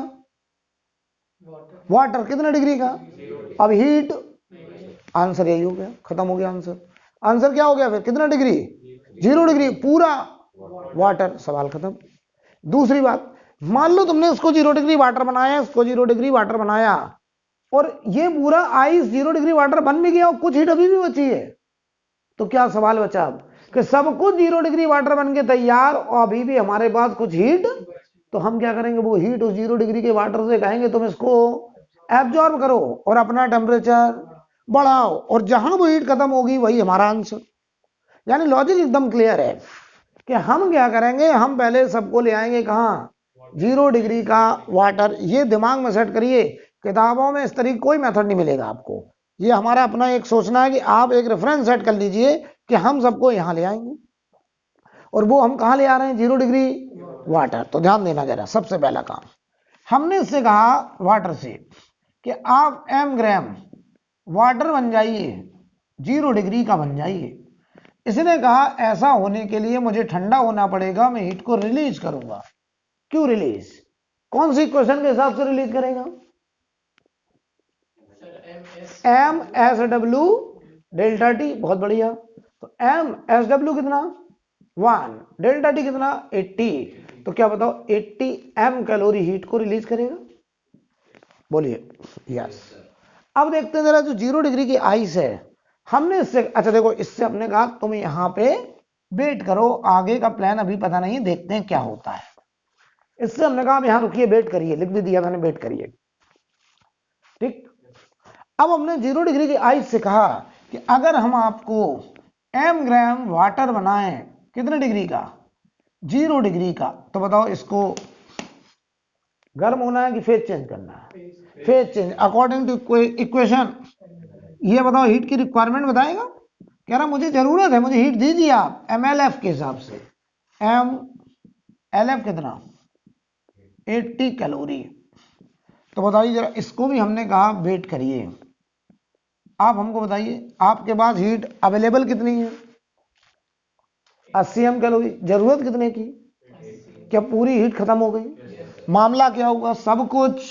वाटर। कितने डिग्री का? अब हीट, आंसर यही हो गया, खत्म हो गया आंसर। आंसर क्या हो गया फिर, कितना डिग्री, 0 डिग्री, पूरा वाटर, सवाल खत्म। दूसरी बात, मान लो तुमने उसको 0 डिग्री वाटर बनाया, इसको 0 डिग्री वाटर बनाया, और ये पूरा आइस 0 डिग्री वाटर बन भी गया और कुछ हीट अभी भी बची है, तो क्या सवाल बचा अब कि सब कुछ 0 डिग्री वाटर बन के तैयार और अभी भी हमारे पास कुछ हीट, तो हम क्या करेंगे, वो हीट उस 0 डिग्री के वाटर से कहेंगे तुम इसको एब्जॉर्ब करो और अपना टेम्परेचर बढ़ाओ, और जहां वो हीट खत्म होगी वही हमारा आंसर। यानी लॉजिक एकदम क्लियर है कि हम क्या करेंगे, हम पहले सबको ले आएंगे कहाँ, 0 डिग्री का वाटर। ये दिमाग में सेट करिए, किताबों में इस तरीके कोई मेथड नहीं मिलेगा आपको। ये हमारा अपना एक सोचना है कि आप एक रेफरेंस सेट कर लीजिए कि हम सबको यहां ले आएंगे, और वो हम कहां ले आ रहे हैं, 0 डिग्री वाटर। तो ध्यान देना जरा, सबसे पहला काम हमने इससे कहा वाटर से कि आप m ग्राम वाटर बन जाइए, 0 डिग्री का बन जाइए। इसने कहा ऐसा होने के लिए मुझे ठंडा होना पड़ेगा, मैं हीट को रिलीज करूंगा। क्यों रिलीज, कौन सी इक्वेशन के हिसाब से रिलीज करेगा, M S W delta T. बहुत बढ़िया, तो एम एस डब्ल्यू कितना 1, डेल्टा टी कितना 80, तो क्या बताओ 80 एम कैलोरी हीट को रिलीज करेगा, बोलिए यस। अब देखते हैं जरा, जो 0 डिग्री की आइस है, हमने इससे, अच्छा देखो, इससे हमने कहा तुम यहां पे वेट करो, आगे का प्लान अभी पता नहीं, देखते हैं क्या होता है। इससे हमने कहा यहां रुकिए, वेट करिए, लिख भी दिया मैंने, वेट करिए, ठीक। अब हमने 0 डिग्री की आइस से कहा कि अगर हम आपको m ग्राम वाटर बनाएं, कितने डिग्री का, 0 डिग्री का, तो बताओ इसको गर्म होना है कि फेज चेंज करना है, phase change according to equation. ये बताओ हीट की रिक्वायरमेंट बताएगा, कह रहा मुझे जरूरत है, मुझे हीट दीजिए आप MLF के हिसाब से। MLF कितना 80 कैलोरी। तो बताइए जरा, इसको भी हमने कहा वेट करिए, आप हमको बताइए आपके पास हीट अवेलेबल कितनी है, 80 एम कैलोरी, जरूरत कितने की, क्या पूरी हीट खत्म हो गई, मामला क्या होगा, सब कुछ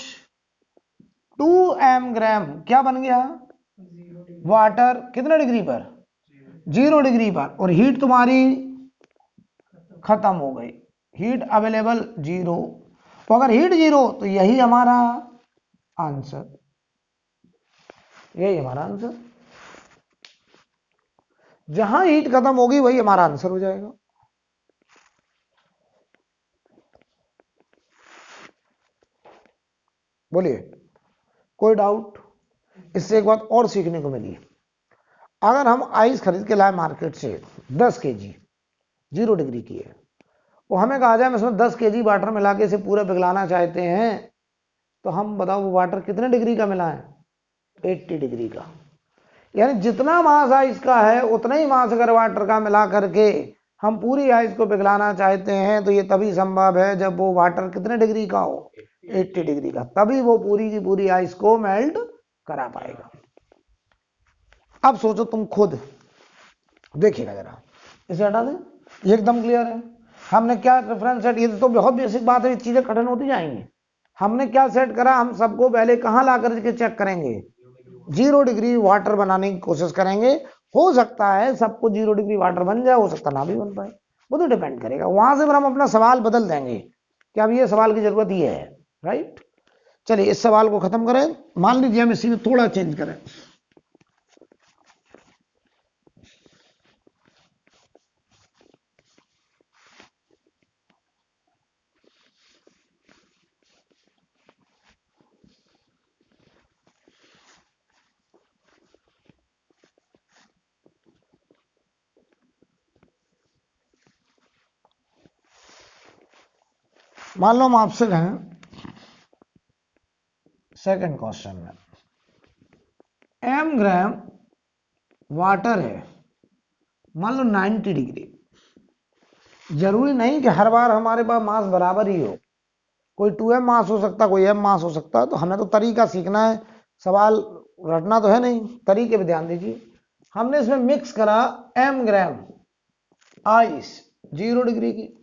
2 एम ग्राम क्या बन गया, वाटर कितने डिग्री पर, 0 डिग्री पर, और हीट तुम्हारी खत्म हो गई, हीट अवेलेबल 0। तो अगर हीट 0 तो यही हमारा आंसर, यही हमारा आंसर, जहां हीट खत्म होगी वही हमारा आंसर हो जाएगा। बोलिए, कोई डाउट। इससे एक बात और सीखने को मिली, अगर हम आइस खरीद के लाए मार्केट से 10 केजी 0 डिग्री की है, वो हमें कहा जाए इसमें 10 केजी वाटर मिला के इसे पूरा पिघलाना चाहते हैं, तो हम बताओ वो वाटर कितने डिग्री का मिला है, 80 डिग्री का। यानी जितना मास आइस का है उतना ही मास अगर वाटर का मिला करके हम पूरी आइस को पिघलाना चाहते हैं, तो ये तभी संभव है जब वो वाटर कितने डिग्री का हो, 80 डिग्री का, तभी वो पूरी की पूरी आइस को मेल्ट करा पाएगा। अब सोचो तुम खुद, देखिएगा जरा, इसे हटा दें, ये एकदम क्लियर है। हमने क्या रेफरेंस सेट, ये तो बहुत बेसिक बात है, चीजें कठिन होती जाएंगी। हमने क्या सेट करा, हम सबको पहले कहां ला करके चेक करेंगे, 0 डिग्री वाटर बनाने की कोशिश करेंगे। हो सकता है सबको 0 डिग्री वाटर बन जाए, हो सकता ना भी बन पाए, वो तो डिपेंड करेगा। वहां से फिर हम अपना सवाल बदल देंगे कि अब ये सवाल की जरूरत ही है, राइट। चलिए इस सवाल को खत्म करें, मान लीजिए हम इसी में थोड़ा चेंज करें। मान लो हम आपसे कहें सेकंड क्वेश्चन में m ग्राम वाटर है, मान लो 90 डिग्री। जरूरी नहीं कि हर बार हमारे पास मास बराबर ही हो, कोई 2m मास हो सकता, कोई m मास हो सकता है। तो हमें तो तरीका सीखना है, सवाल रटना तो है नहीं, तरीके पे ध्यान दीजिए। हमने इसमें मिक्स करा m ग्राम आइस 0 डिग्री की,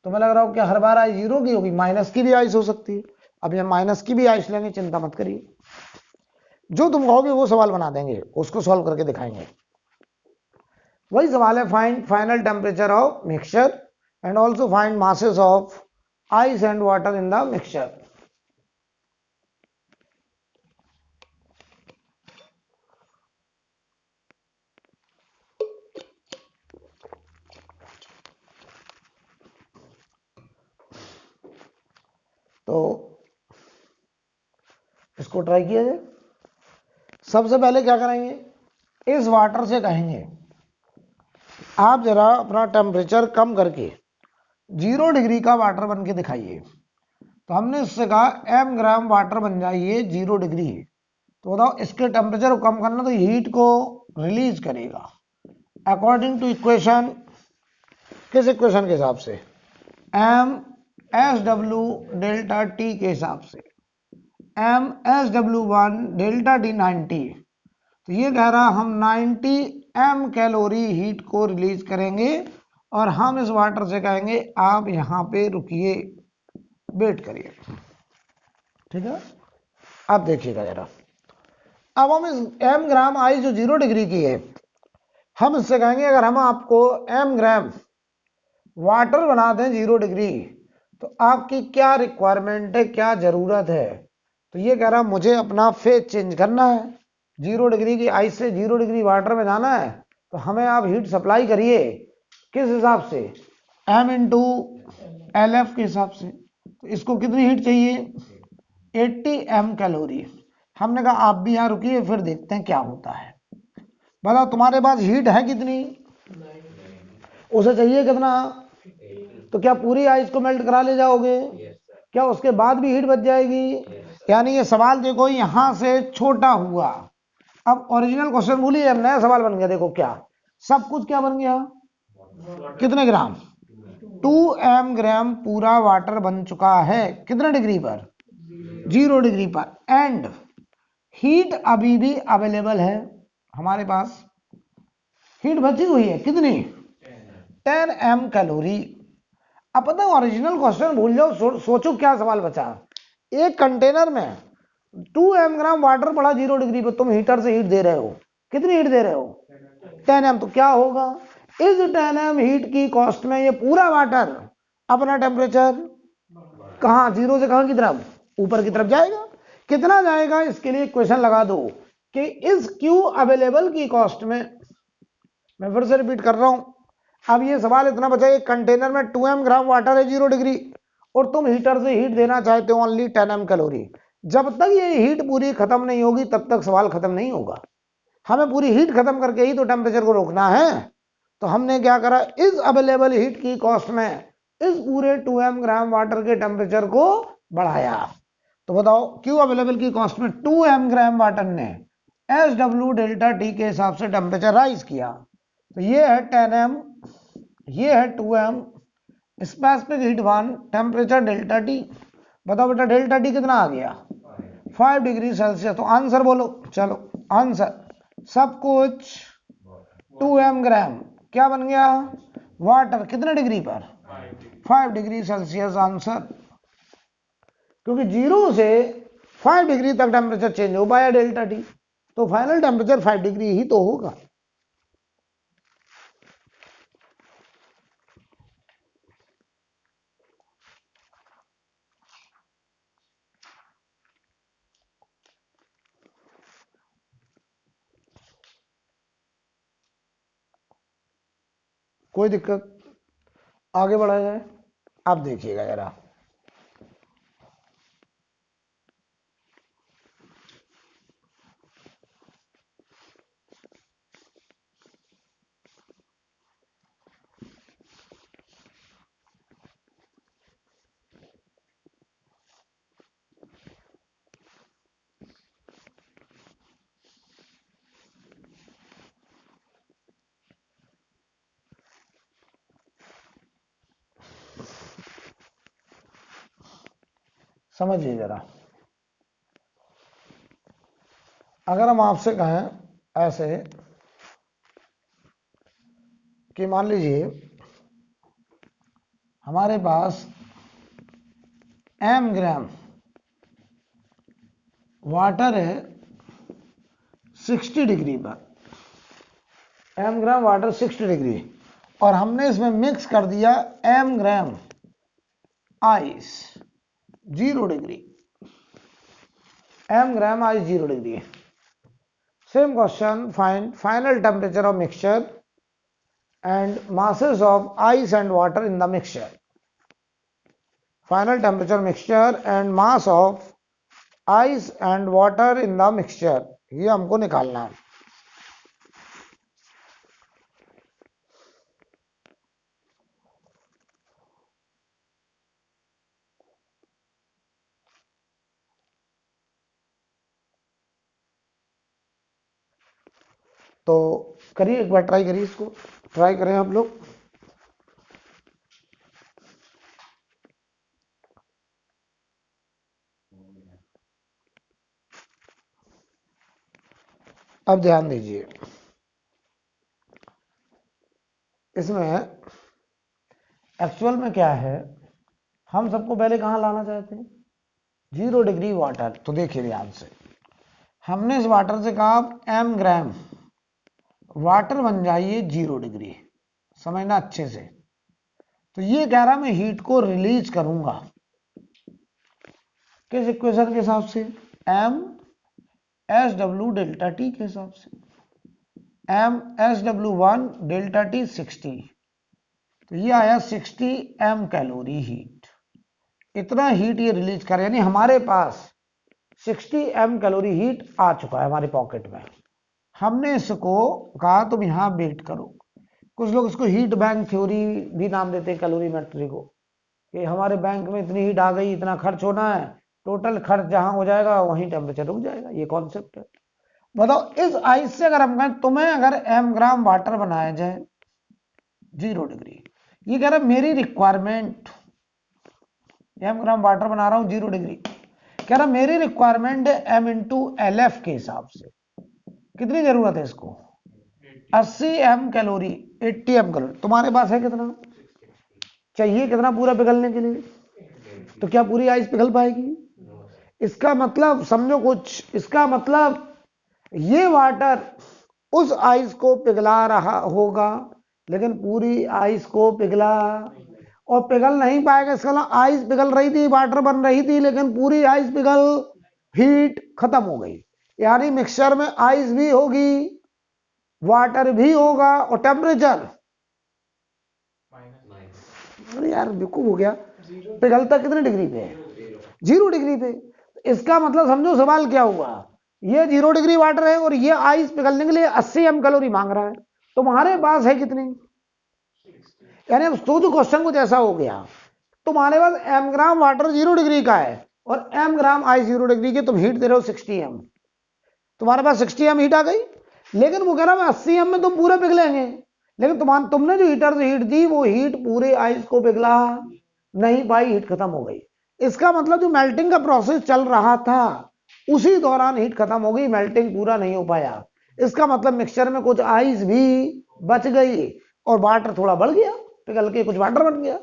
तो मैं लग रहा हूं क्या हर बार आइस 0 की होगी, माइनस की भी आइस हो सकती है। अब ये माइनस की भी आइस लेंगे, चिंता मत करिए, जो तुम कहोगे वो सवाल बना देंगे, उसको सॉल्व करके दिखाएंगे। वही सवाल है, find final temperature of mixture and also find masses of ice and water in the mixture. इसको ट्राई किया जाए। सबसे पहले क्या करेंगे, इस वाटर से कहेंगे आप जरा अपना टेम्परेचर कम करके 0 डिग्री का वाटर बन के दिखाइए। तो हमने इससे कहा m ग्राम वाटर बन जाइए 0 डिग्री। तो बताओ इसके टेम्परेचर को कम करना तो हीट को रिलीज करेगा अकॉर्डिंग टू इक्वेशन, किस इक्वेशन के हिसाब से, m S W delta T के हिसाब से, m S W 1 delta T 90। तो ये कह रहा हम 90 m कैलोरी हीट को रिलीज करेंगे और हम इस वाटर से कहेंगे आप यहाँ पे रुकिए, वेट करिए। ठीक है, अब देखिएगा जरा, अब हम इस m ग्राम आई जो 0 डिग्री की है, हम इससे कहेंगे अगर हम आपको m ग्राम वाटर बना दें 0 डिग्री तो आपकी क्या रिक्वायरमेंट है, क्या जरूरत है। तो ये कह रहा मुझे अपना फेज चेंज करना है, 0 डिग्री की आइस से 0 डिग्री वाटर में जाना है, तो हमें आप हीट सप्लाई करिए किस हिसाब से, m इंटू एल एफ के हिसाब से। तो इसको कितनी हीट चाहिए, 80 m कैलोरी। हमने कहा आप भी यहाँ रुकिए फिर देखते हैं क्या होता है। बताओ तुम्हारे पास हीट है कितनी, उसे चाहिए कितना, तो क्या पूरी आइस को मेल्ट करा ले जाओगे, क्या उसके बाद भी हीट बच जाएगी। यानी ये सवाल देखो यहां से छोटा हुआ, अब ओरिजिनल क्वेश्चन भूलिए, अब नया सवाल बन गया। देखो क्या सब कुछ क्या बन गया, कितने ग्राम, 2m ग्राम पूरा वाटर बन चुका है कितने डिग्री पर, 0 डिग्री पर, एंड हीट अभी भी अवेलेबल है हमारे पास, हीट बची हुई है कितनी, 10 m कैलोरी। अब पता है ओरिजिनल क्वेश्चन भूल जाओ, सोचो क्या सवाल बचा, एक कंटेनर में 2m ग्राम वाटर पड़ा 0 डिग्री पर, तुम हीटर से हीट दे रहे हो, कितनी हीट दे रहे हो, 10 m। तो क्या होगा, इस 10 m हीट की कॉस्ट में ये पूरा वाटर अपना टेम्परेचर कहां, 0 से कहां की तरफ, ऊपर की तरफ जाएगा। कितना जाएगा, इसके लिए इक्वेशन लगा दो कि इस क्यू अवेलेबल की कॉस्ट में, मैं फिर से रिपीट कर रहा हूं, अब ये सवाल इतना बचा, एक कंटेनर में 2m ग्राम वाटर है 0 डिग्री और तुम हीटर से हीट देना चाहते हो ओनली 10 m कैलोरी। जब तक ये हीट पूरी खत्म नहीं होगी तब तक सवाल खत्म नहीं होगा, हमें पूरी हीट खत्म करके ही तो टेम्परेचर को रोकना है। तो हमने क्या करा, इस अवेलेबल हीट की कॉस्ट में इस पूरे 2m ग्राम वाटर के टेम्परेचर को बढ़ाया। तो बताओ क्यू अवेलेबल की कॉस्ट में 2m ग्राम वाटर ने एस डब्ल्यू डेल्टा टी के हिसाब से टेम्परेचर राइज किया। तो ये है 10m, ये है 2m, specific heat 1, temperature delta T. बताओ बेटा डेल्टा टी कितना आ गया, 5 डिग्री सेल्सियस। तो आंसर बोलो, चलो आंसर, सब कुछ 2m ग्राम क्या बन गया, वाटर कितने डिग्री पर, 5 डिग्री सेल्सियस आंसर। क्योंकि 0 से 5 डिग्री तक टेम्परेचर चेंज हो पाया डेल्टा टी, तो फाइनल टेम्परेचर 5 डिग्री ही तो होगा। कोई दिक्कत, आगे बढ़ा जाए। आप देखिएगा जरा, समझिए जरा, अगर हम आपसे कहें ऐसे कि मान लीजिए हमारे पास m ग्राम वाटर है 60 डिग्री पर, m ग्राम वाटर 60 डिग्री, और हमने इसमें मिक्स कर दिया m gram ice 0 degree, m gram ice 0 degree. Same question, find final temperature of mixture and masses of ice and water in the mixture. Final temperature mixture and mass of ice and water in the mixture, ये हमको निकालना है। तो करिए एक बार try करिए, इसको try करें आप लोग। अब ध्यान दीजिए, इसमें एक्चुअल में क्या है, हम सबको पहले कहां लाना चाहते हैं, 0 डिग्री वाटर। तो देखिए ध्यान से, हमने इस वाटर से कहा m ग्राम वाटर बन जाइए 0 डिग्री, समझना अच्छे से। तो ये कह रहा मैं हीट को रिलीज करूंगा किस इक्वेशन के हिसाब से, m S W delta T के हिसाब से, m S W 1 delta T 60, तो ये आया 60 m कैलोरी हीट। इतना हीट ये रिलीज कर, यानी हमारे पास 60 m कैलोरी हीट आ चुका है हमारे पॉकेट में। हमने इसको कहा तुम यहां वेट करो। कुछ लोग इसको हीट बैंक थ्योरी भी नाम देते हैं कैलोरीमेट्री को, कि हमारे बैंक में इतनी हीट आ गई, इतना खर्च होना है, टोटल खर्च जहां हो जाएगा वहीं टेम्परेचर रुक जाएगा, ये कॉन्सेप्ट है। बताओ इस आइस से अगर हम कहें तुम्हें अगर m ग्राम वाटर बनाया जाए 0 डिग्री, ये कह रहा मेरी रिक्वायरमेंट, m ग्राम वाटर बना रहा हूं 0 डिग्री, कह रहा मेरी रिक्वायरमेंट है m इंटू एल एफ के हिसाब से। कितनी जरूरत है इसको, 80 m कैलोरी, 80 m कैलोरी। तुम्हारे पास है कितना, चाहिए कितना पूरा पिघलने के लिए, तो क्या पूरी आइस पिघल पाएगी? इसका मतलब समझो कुछ, इसका मतलब ये वाटर उस आइस को पिघला रहा होगा, लेकिन पूरी आइस को पिघला और पिघल नहीं पाएगा। इसका मतलब आइस पिघल रही थी, वाटर बन रही थी, लेकिन पूरी आइस पिघल, हीट खत्म हो गई। यानी मिक्सचर में आइस भी होगी, वाटर भी होगा, और टेम्परेचर, अरे यार बेवकूफ हो गया, पिघलता कितने डिग्री पे है, 0 डिग्री पे। इसका मतलब समझो सवाल क्या हुआ, ये 0 डिग्री वाटर है और ये आइस पिघलने के लिए 80 m कैलोरी मांग रहा है। तुम्हारे पास है कितनी, यानी अब सोचो क्वेश्चन कुछ ऐसा हो गया, तुम्हारे पास m ग्राम वाटर 0 डिग्री का है और m ग्राम आइस 0 डिग्री की, तुम हीट दे रहे हो 60 m, तुम्हारे पास 60 m हीट आ गई, लेकिन वो कह रहा है 80 m में तुम पूरे पिघलेंगे, लेकिन तुमने जो हीटर से हीट दी वो हीट पूरे आइस को पिघला नहीं पाई, हीट खत्म हो गई। इसका मतलब जो मेल्टिंग का प्रोसेस चल रहा था उसी दौरान हीट खत्म हो गई, मेल्टिंग पूरा नहीं हो पाया। इसका मतलब मिक्सचर में कुछ आइस भी बच गई और वाटर थोड़ा बढ़ गया, पिघल के कुछ वाटर बन गया।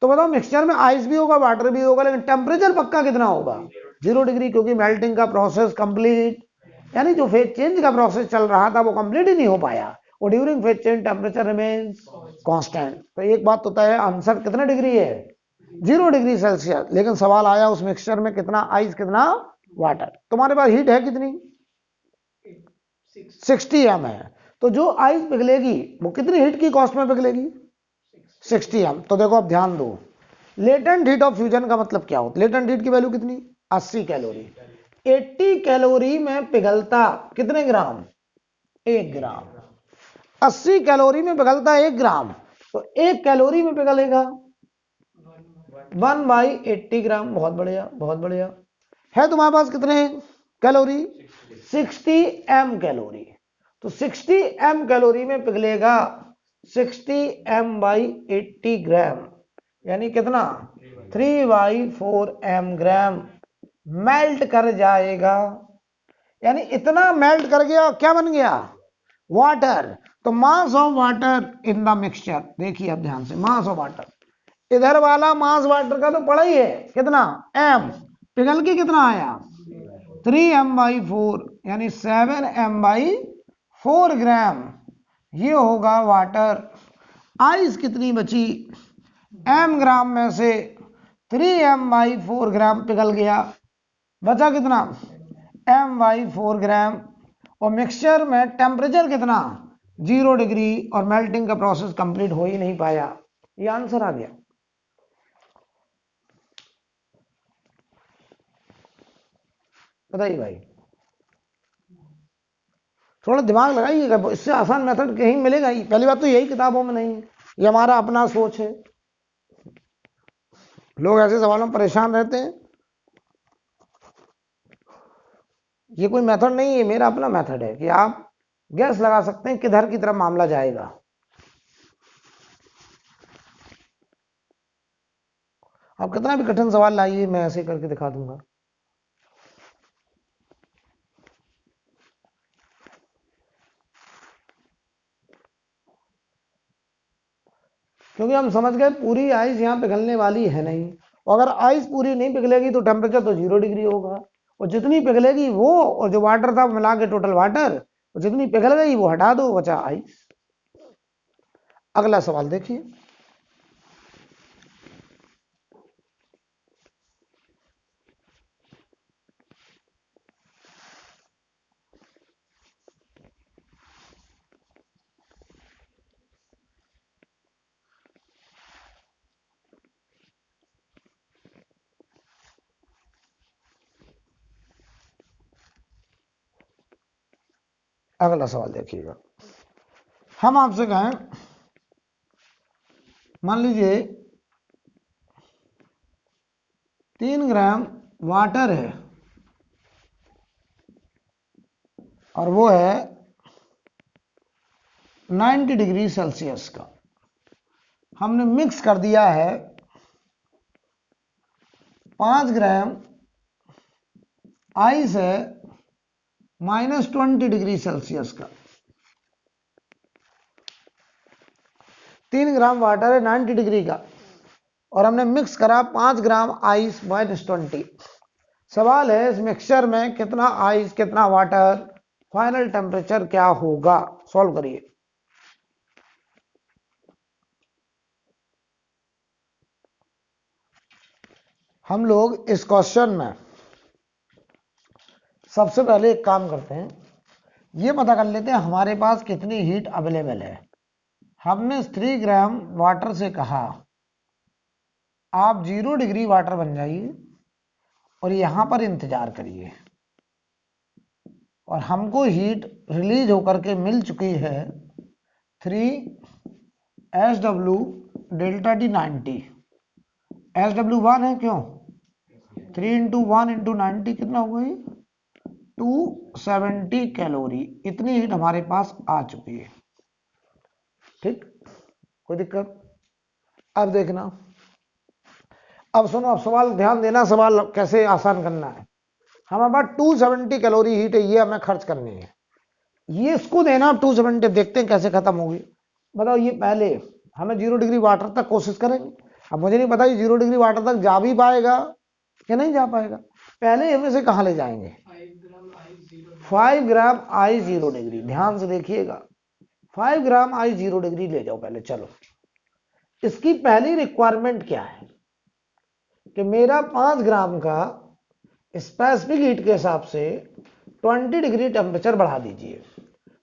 तो बताओ मिक्सचर में आइस भी होगा, वाटर भी होगा, लेकिन टेम्परेचर पक्का कितना होगा, 0 डिग्री, क्योंकि मेल्टिंग का प्रोसेस कंप्लीट, यानी जो फेज चेंज का प्रोसेस चल रहा था वो कंप्लीट ही नहीं हो पाया, और during phase change temperature remains constant. तो एक बात तो तय है, आंसर कितना डिग्री है, 0 डिग्री सेल्सियस। लेकिन सवाल आया उस मिक्सचर में कितना आइस कितना वाटर। तुम्हारे पास हीट है कितनी, 60 m है, तो जो आइस पिघलेगी वो कितनी हीट की कॉस्ट में पिघलेगी, 60 m। तो देखो अब ध्यान दो, लेटेंट हीट ऑफ फ्यूजन का मतलब क्या होता है, लेटेंट हीट की वैल्यू कितनी, 80 कैलोरी। 80 कैलोरी में पिघलता कितने ग्राम, 1 ग्राम। 80 कैलोरी में पिघलता है 1 ग्राम, तो 1 कैलोरी में पिघलेगा 1/80 ग्राम। बहुत बढ़िया, बहुत बढ़िया। है तुम्हारे पास कितने कैलोरी, 60 m कैलोरी, तो 60 m कैलोरी में पिघलेगा 60 m/80 ग्राम, यानी कितना, 3/4 m ग्राम मेल्ट कर जाएगा। यानी इतना मेल्ट कर गया, क्या बन गया, वाटर। तो मास of water in the mixture, देखिए अब ध्यान से, मास ऑफ वाटर, इधर वाला मास वाटर का तो पड़ा ही है कितना, m, पिघल के कितना आया, 3m/4, यानी 7m/4 ग्राम, ये होगा वाटर। आइस कितनी बची, m ग्राम में से 3m/4 ग्राम पिघल गया, बचा कितना, m/4 ग्राम। और मिक्सचर में टेम्परेचर कितना, 0 डिग्री, और मेल्टिंग का प्रोसेस कंप्लीट हो ही नहीं पाया। ये आंसर आ गया। बताइए भाई, थोड़ा दिमाग लगाइएगा, इससे आसान मेथड कहीं मिलेगा ही। पहली बात तो यही किताबों में नहीं है, ये हमारा अपना सोच है। लोग ऐसे सवालों में परेशान रहते हैं। ये कोई मेथड नहीं है, मेरा अपना मेथड है कि आप गैस लगा सकते हैं किधर की तरफ मामला जाएगा। आप कितना भी कठिन सवाल लाइए, मैं ऐसे करके दिखा दूंगा। क्योंकि हम समझ गए पूरी आइस यहाँ पिघलने वाली है नहीं, और अगर आइस पूरी नहीं पिघलेगी तो टेम्परेचर तो 0 डिग्री होगा, और जितनी पिघलेगी वो, और जो वाटर था मिला के टोटल वाटर, और जितनी पिघल गई वो हटा दो, बचा आइस। अगला सवाल देखिए, अगला सवाल देखिएगा। हम आपसे कहें, मान लीजिए 3 ग्राम वाटर है और वो है 90 डिग्री सेल्सियस का। हमने मिक्स कर दिया है 5 ग्राम आइस है -20 डिग्री सेल्सियस का। 3 ग्राम वाटर है 90 डिग्री का, और हमने मिक्स करा 5 ग्राम आइस -20। सवाल है इस मिक्सचर में कितना आइस कितना वाटर, फाइनल टेम्परेचर क्या होगा। सॉल्व करिए। हम लोग इस क्वेश्चन में सबसे पहले एक काम करते हैं, ये पता कर लेते हैं हमारे पास कितनी हीट अवेलेबल है। हमने 3 ग्राम वाटर से कहा आप 0 डिग्री वाटर बन जाइए और यहां पर इंतजार करिए, और हमको हीट रिलीज होकर के मिल चुकी है 3 SW डेल्टा टी 90। SW 1 है, क्यों 3 × 1 × 90 कितना हो गई 270 कैलोरी। इतनी हीट हमारे पास आ चुकी है। ठीक, कोई दिक्कत? अब देखना, अब सुनो, अब सवाल ध्यान देना, सवाल कैसे आसान करना है। हमारे पास 270 कैलोरी हीट है, ये हमें खर्च करनी है। ये इसको देना 270, देखते हैं कैसे खत्म होगी। बताओ, ये पहले हमें 0 डिग्री वाटर तक कोशिश करेंगे। अब मुझे नहीं पता ये 0 डिग्री वाटर तक जा भी पाएगा या नहीं जा पाएगा। पहले हम इसे कहाँ ले जाएंगे, 5 ग्राम आई 0 डिग्री। ध्यान से देखिएगा, 5 ग्राम आई 0 डिग्री ले जाओ पहले। चलो, इसकी पहली रिक्वायरमेंट क्या है कि मेरा 5 ग्राम का स्पेसिफिक हीट के हिसाब से 20 डिग्री टेम्परेचर बढ़ा दीजिए।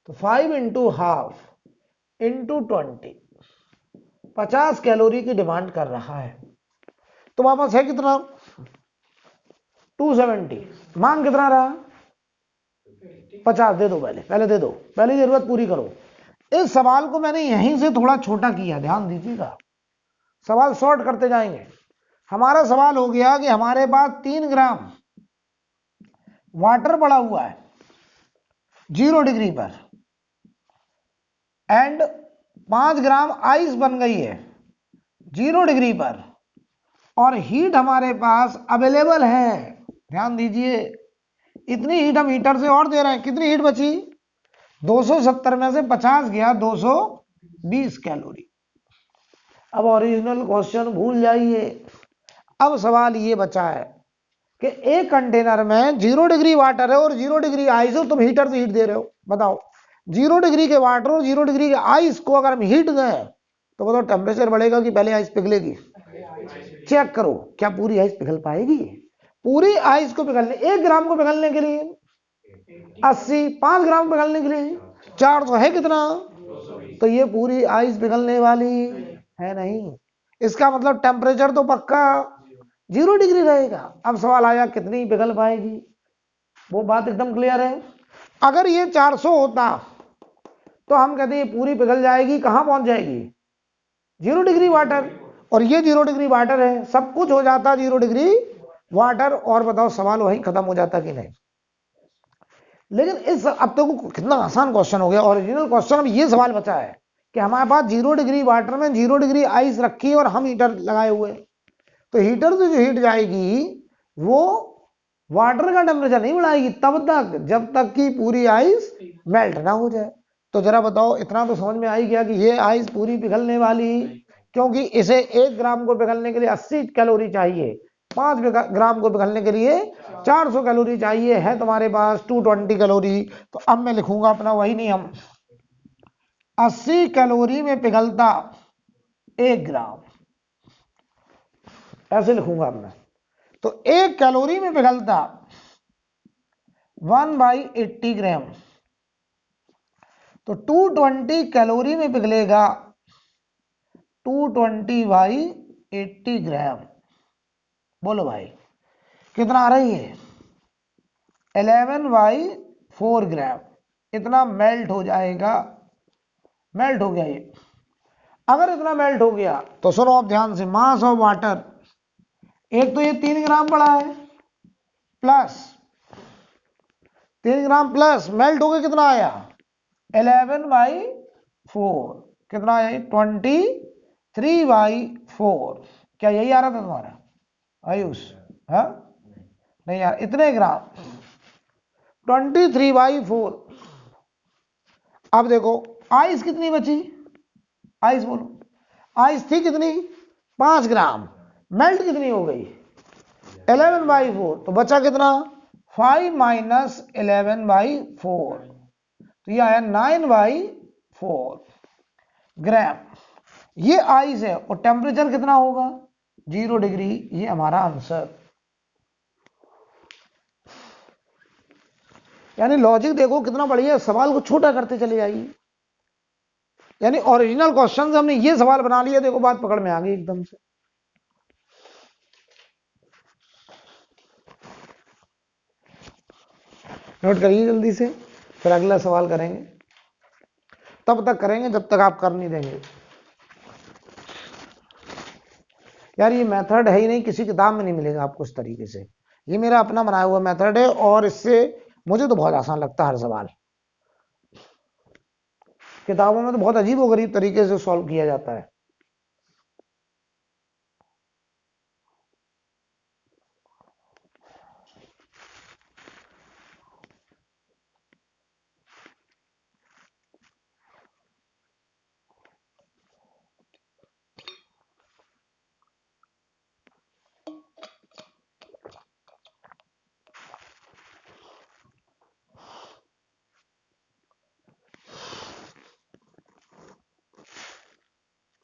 तो 5 × ½ × 20, 50 कैलोरी की डिमांड कर रहा है। तो वापस है कितना 270, मांग कितना रहा 50। दे दो, पहले दे दो, पहले जरूरत पूरी करो। इस सवाल को मैंने यहीं से थोड़ा छोटा किया, ध्यान दीजिएगा, सवाल शॉर्ट करते जाएंगे। हमारा सवाल हो गया कि हमारे पास 3 ग्राम वाटर पड़ा हुआ है 0 डिग्री पर, एंड 5 ग्राम आइस बन गई है 0 डिग्री पर, और हीट हमारे पास अवेलेबल है। ध्यान दीजिए, इतनी हीट हम हीटर से और दे रहे हैं। कितनी हीट बची 270 में से 50 गया 220 कैलोरी। अब ओरिजिनल क्वेश्चन भूल जाइए। अब सवाल ये बचा है कि एक कंटेनर में 0 डिग्री वाटर है और 0 डिग्री आइस है, तुम हीटर से हीट दे रहे हो। बताओ, 0 डिग्री के वाटर और 0 डिग्री के आइस को अगर हम हीट दें तो बताओ टेम्परेचर बढ़ेगा कि पहले आइस पिघलेगी? चेक करो, क्या पूरी आइस पिघल पाएगी? पूरी आइस को पिघलने, 1 ग्राम को पिघलने के लिए 80, 5 ग्राम पिघलने के लिए 400 है कितना? तो ये पूरी आइस पिघलने वाली है नहीं। इसका मतलब टेम्परेचर तो पक्का 0 डिग्री रहेगा। अब सवाल आया कितनी पिघल पाएगी? वो बात एकदम क्लियर है। अगर ये 400 होता तो हम कहते हैं ये पूरी पिघल जाएगी, कहां पहुंच जाएगी? 0 डिग्री वाटर, और ये 0 डिग्री वाटर है, सब कुछ हो जाता 0 डिग्री वाटर, और बताओ सवाल वहीं खत्म हो जाता कि नहीं? लेकिन इस अब तक कितना आसान क्वेश्चन हो गया। ओरिजिनल क्वेश्चन अब ये सवाल बचा है कि हमारे पास 0 डिग्री वाटर में 0 डिग्री आइस रखी है और हम हीटर लगाए हुए, तो हीटर से जो हीट जाएगी वो वाटर का टेम्परेचर नहीं बढ़ाएगी तब तक जब तक कि पूरी आइस मेल्ट ना हो जाए। तो जरा बताओ, इतना तो समझ में आ ही गया कि ये आइस पूरी पिघलने वाली, क्योंकि इसे 1 ग्राम को पिघलने के लिए 80 कैलोरी चाहिए, 5 ग्राम को पिघलने के लिए 400 कैलोरी चाहिए, है तुम्हारे पास 220 कैलोरी। तो अब मैं लिखूंगा अपना वही नियम, 80 कैलोरी में पिघलता 1 ग्राम, ऐसे लिखूंगा अब मैं। तो 1 कैलोरी में पिघलता 1/80 ग्राम, तो 220 कैलोरी में पिघलेगा 220/80 ग्राम। बोलो भाई कितना आ रही है? 11/4 ग्राम। इतना मेल्ट हो जाएगा, मेल्ट हो गया ये। अगर इतना मेल्ट हो गया तो सुनो आप ध्यान से, मास ऑफ वाटर, एक तो ये 3 ग्राम पड़ा है, प्लस 3 ग्राम प्लस मेल्ट हो गया, कितना आया? 11/4, कितना आया? 23/4। क्या यही आ रहा था तुम्हारा आयुष? हाँ नहीं यार, इतने ग्राम, 23/4। अब देखो आइस कितनी बची? आइस बोलो, आइस थी कितनी? 5 ग्राम, मेल्ट कितनी हो गई? 11/4, तो बचा कितना? 5 माइनस 11/4, तो ये आया 9/4 ग्राम। ये आइस है, और टेम्परेचर कितना होगा? 0 डिग्री। ये हमारा आंसर। यानी लॉजिक देखो कितना बढ़िया, सवाल को छोटा करते चले जाइए। यानी ओरिजिनल क्वेश्चन से हमने ये सवाल बना लिया, देखो बात पकड़ में आ गई एकदम से। नोट करिए जल्दी से, फिर अगला सवाल करेंगे। तब तक करेंगे जब तक आप कर नहीं देंगे। यार ये मेथड है ही नहीं, किसी किताब में नहीं मिलेगा आपको इस तरीके से। ये मेरा अपना बनाया हुआ मेथड है, और इससे मुझे तो बहुत आसान लगता है हर सवाल। किताबों में तो बहुत अजीब व गरीब तरीके से सॉल्व किया जाता है।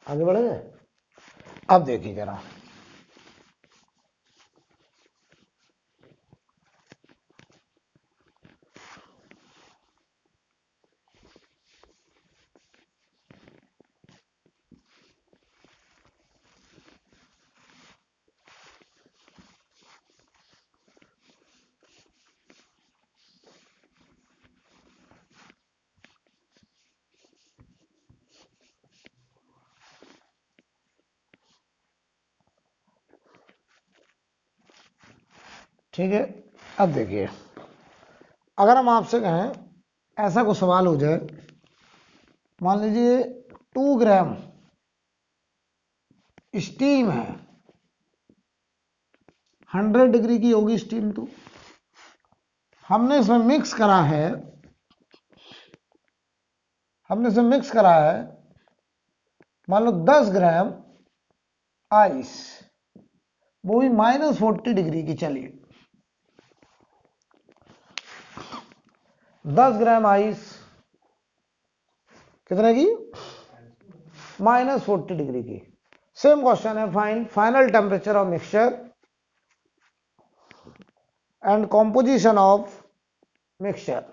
आगे बढ़े गए। अब देखिए जरा, ठीक है। अब देखिए, अगर हम आपसे कहें ऐसा कोई सवाल हो जाए, मान लीजिए 2 ग्राम स्टीम है, 100 डिग्री की होगी स्टीम, तो हमने इसमें मिक्स करा है, हमने इसमें मिक्स करा है मान लो 10 ग्राम आइस, वो भी -40 डिग्री की। चलिए 10 ग्राम आइस कितने की? -40 डिग्री की। सेम क्वेश्चन है, find final temperature of mixture and composition of mixture.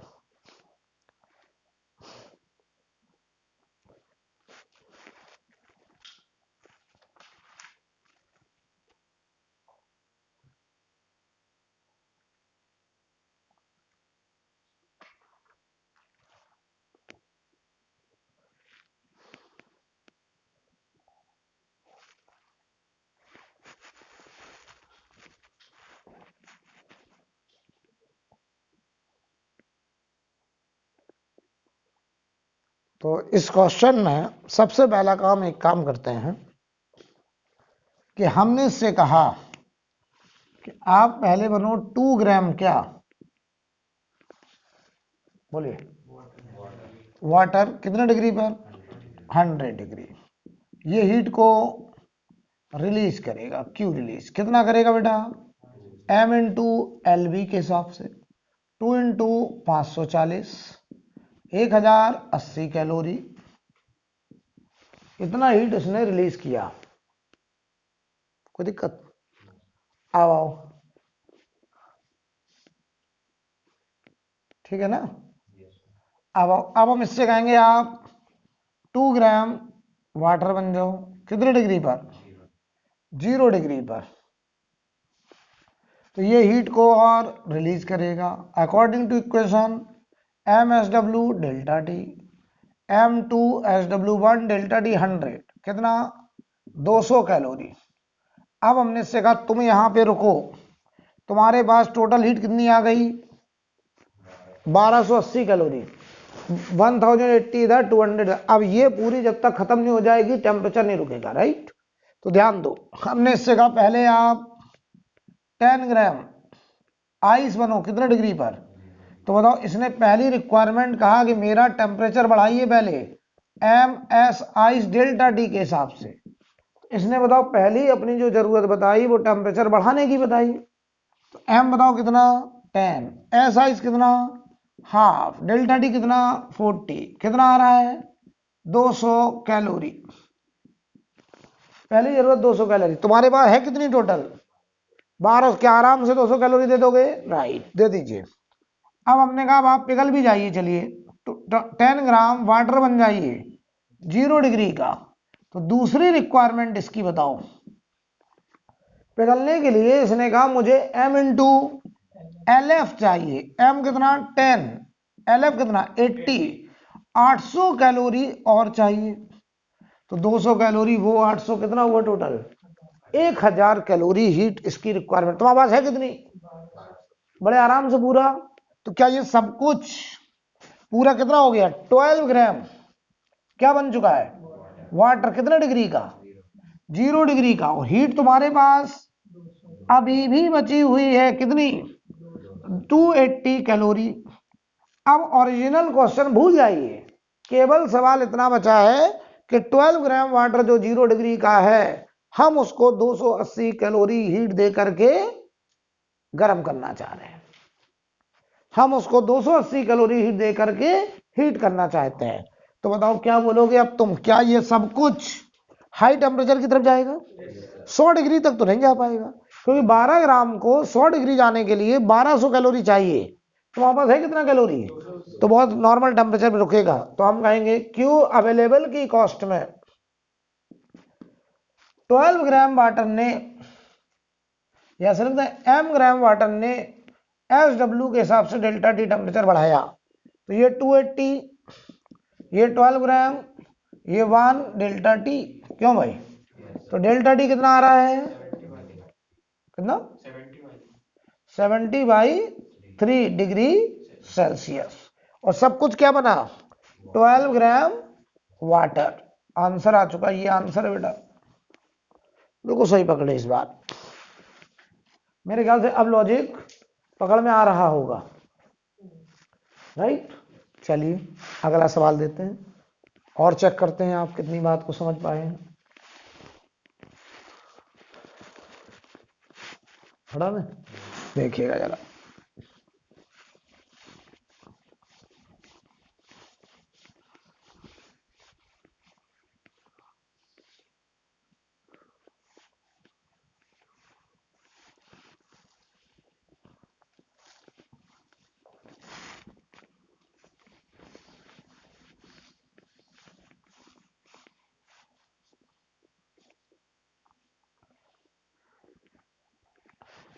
तो इस क्वेश्चन में सबसे पहला काम एक काम करते हैं कि हमने इससे कहा कि आप पहले बनो 2 ग्राम क्या, बोलिए, वाटर कितने डिग्री पर, 100 डिग्री। ये हीट को रिलीज करेगा, क्यू रिलीज कितना करेगा बेटा, m इंटू एल बी के हिसाब से, 2 इंटू 540, 1080 कैलोरी, इतना हीट उसने रिलीज किया। कोई दिक्कत? आओ ठीक है ना। अब हम इससे कहेंगे आप 2 ग्राम वाटर बन जाओ, कितने डिग्री पर, 0 डिग्री पर। तो ये हीट को और रिलीज करेगा according to equation M S W delta T, M2SW1 delta T 100 कितना, 200 कैलोरी। अब हमने इससे कहा तुम यहां पे रुको, तुम्हारे पास टोटल हीट कितनी आ गई, 1280 कैलोरी, 1080 इधर 200। अब ये पूरी जब तक खत्म नहीं हो जाएगी टेम्परेचर नहीं रुकेगा, राइट। तो ध्यान दो, हमने इससे कहा पहले आप 10 ग्राम आइस बनो, कितने डिग्री पर। तो बताओ, इसने पहली रिक्वायरमेंट कहा कि मेरा टेम्परेचर बढ़ाइए पहले MS आइस डेल्टा टी के हिसाब से। इसने बताओ पहली अपनी जो जरूरत बताई वो टेम्परेचर बढ़ाने की बताई। तो M बताओ कितना, 10, S आइस कितना, हाफ, डेल्टा टी कितना, 40, कितना आ रहा है, 200 कैलोरी। पहली जरूरत 200 कैलोरी, तुम्हारे पास है कितनी टोटल, 12, क्या आराम से 200 कैलोरी दे दोगे, राइट, दे दीजिए। अब हमने कहा अब आप पिघल भी जाइए, चलिए तो 10 ग्राम वाटर बन जाइए 0 डिग्री का। तो दूसरी रिक्वायरमेंट इसकी बताओ, पिघलने के लिए इसने कहा मुझे m इंटू एल एफ चाहिए। m कितना, 10, LF कितना, 80, 800 कैलोरी और चाहिए। तो 200 कैलोरी वो 800, कितना हुआ टोटल, 1000 कैलोरी हीट इसकी रिक्वायरमेंट। तुम्हारे पास है कितनी, बड़े आराम से पूरा। तो क्या ये सब कुछ पूरा कितना हो गया, 12 ग्राम क्या बन चुका है, वाटर, कितने डिग्री का, 0 डिग्री का। और हीट तुम्हारे पास अभी भी बची हुई है कितनी, 280 कैलोरी। अब ओरिजिनल क्वेश्चन भूल जाइए, केवल सवाल इतना बचा है कि 12 ग्राम वाटर जो 0 डिग्री का है, हम उसको 280 कैलोरी हीट दे करके गर्म करना चाह रहे हैं। हम उसको 280 कैलोरी हीट दे करके हीट करना चाहते हैं। तो बताओ क्या बोलोगे अब तुम, क्या ये सब कुछ हाई टेम्परेचर की तरफ जाएगा, 100 डिग्री तक तो नहीं जा पाएगा, क्योंकि 12 ग्राम को 100 डिग्री जाने के लिए 1200 कैलोरी चाहिए। तो वहां पास है कितना कैलोरी, तो बहुत नॉर्मल टेम्परेचर में रुकेगा। तो हम कहेंगे क्यू अवेलेबल की कॉस्ट में 12 ग्राम वाटर ने, या सिर्फ m ग्राम वाटर ने SW के हिसाब से डेल्टा टी टेम्परेचर बढ़ाया। तो ये 280, ये 12 ग्राम, ये 1 डेल्टा टी, क्यों भाई। तो डेल्टा टी कितना आ रहा है, कितना, 70/3 डिग्री सेल्सियस। और सब कुछ क्या बना, 12 ग्राम वाटर। आंसर आ चुका, ये आंसर है बेटा, बिल्कुल सही पकड़े इस बार। मेरे ख्याल से अब लॉजिक पकड़ में आ रहा होगा, राइट। चलिए अगला सवाल देते हैं और चेक करते हैं आप कितनी बात को समझ पाए हैं। थोड़ा में देखिएगा जरा,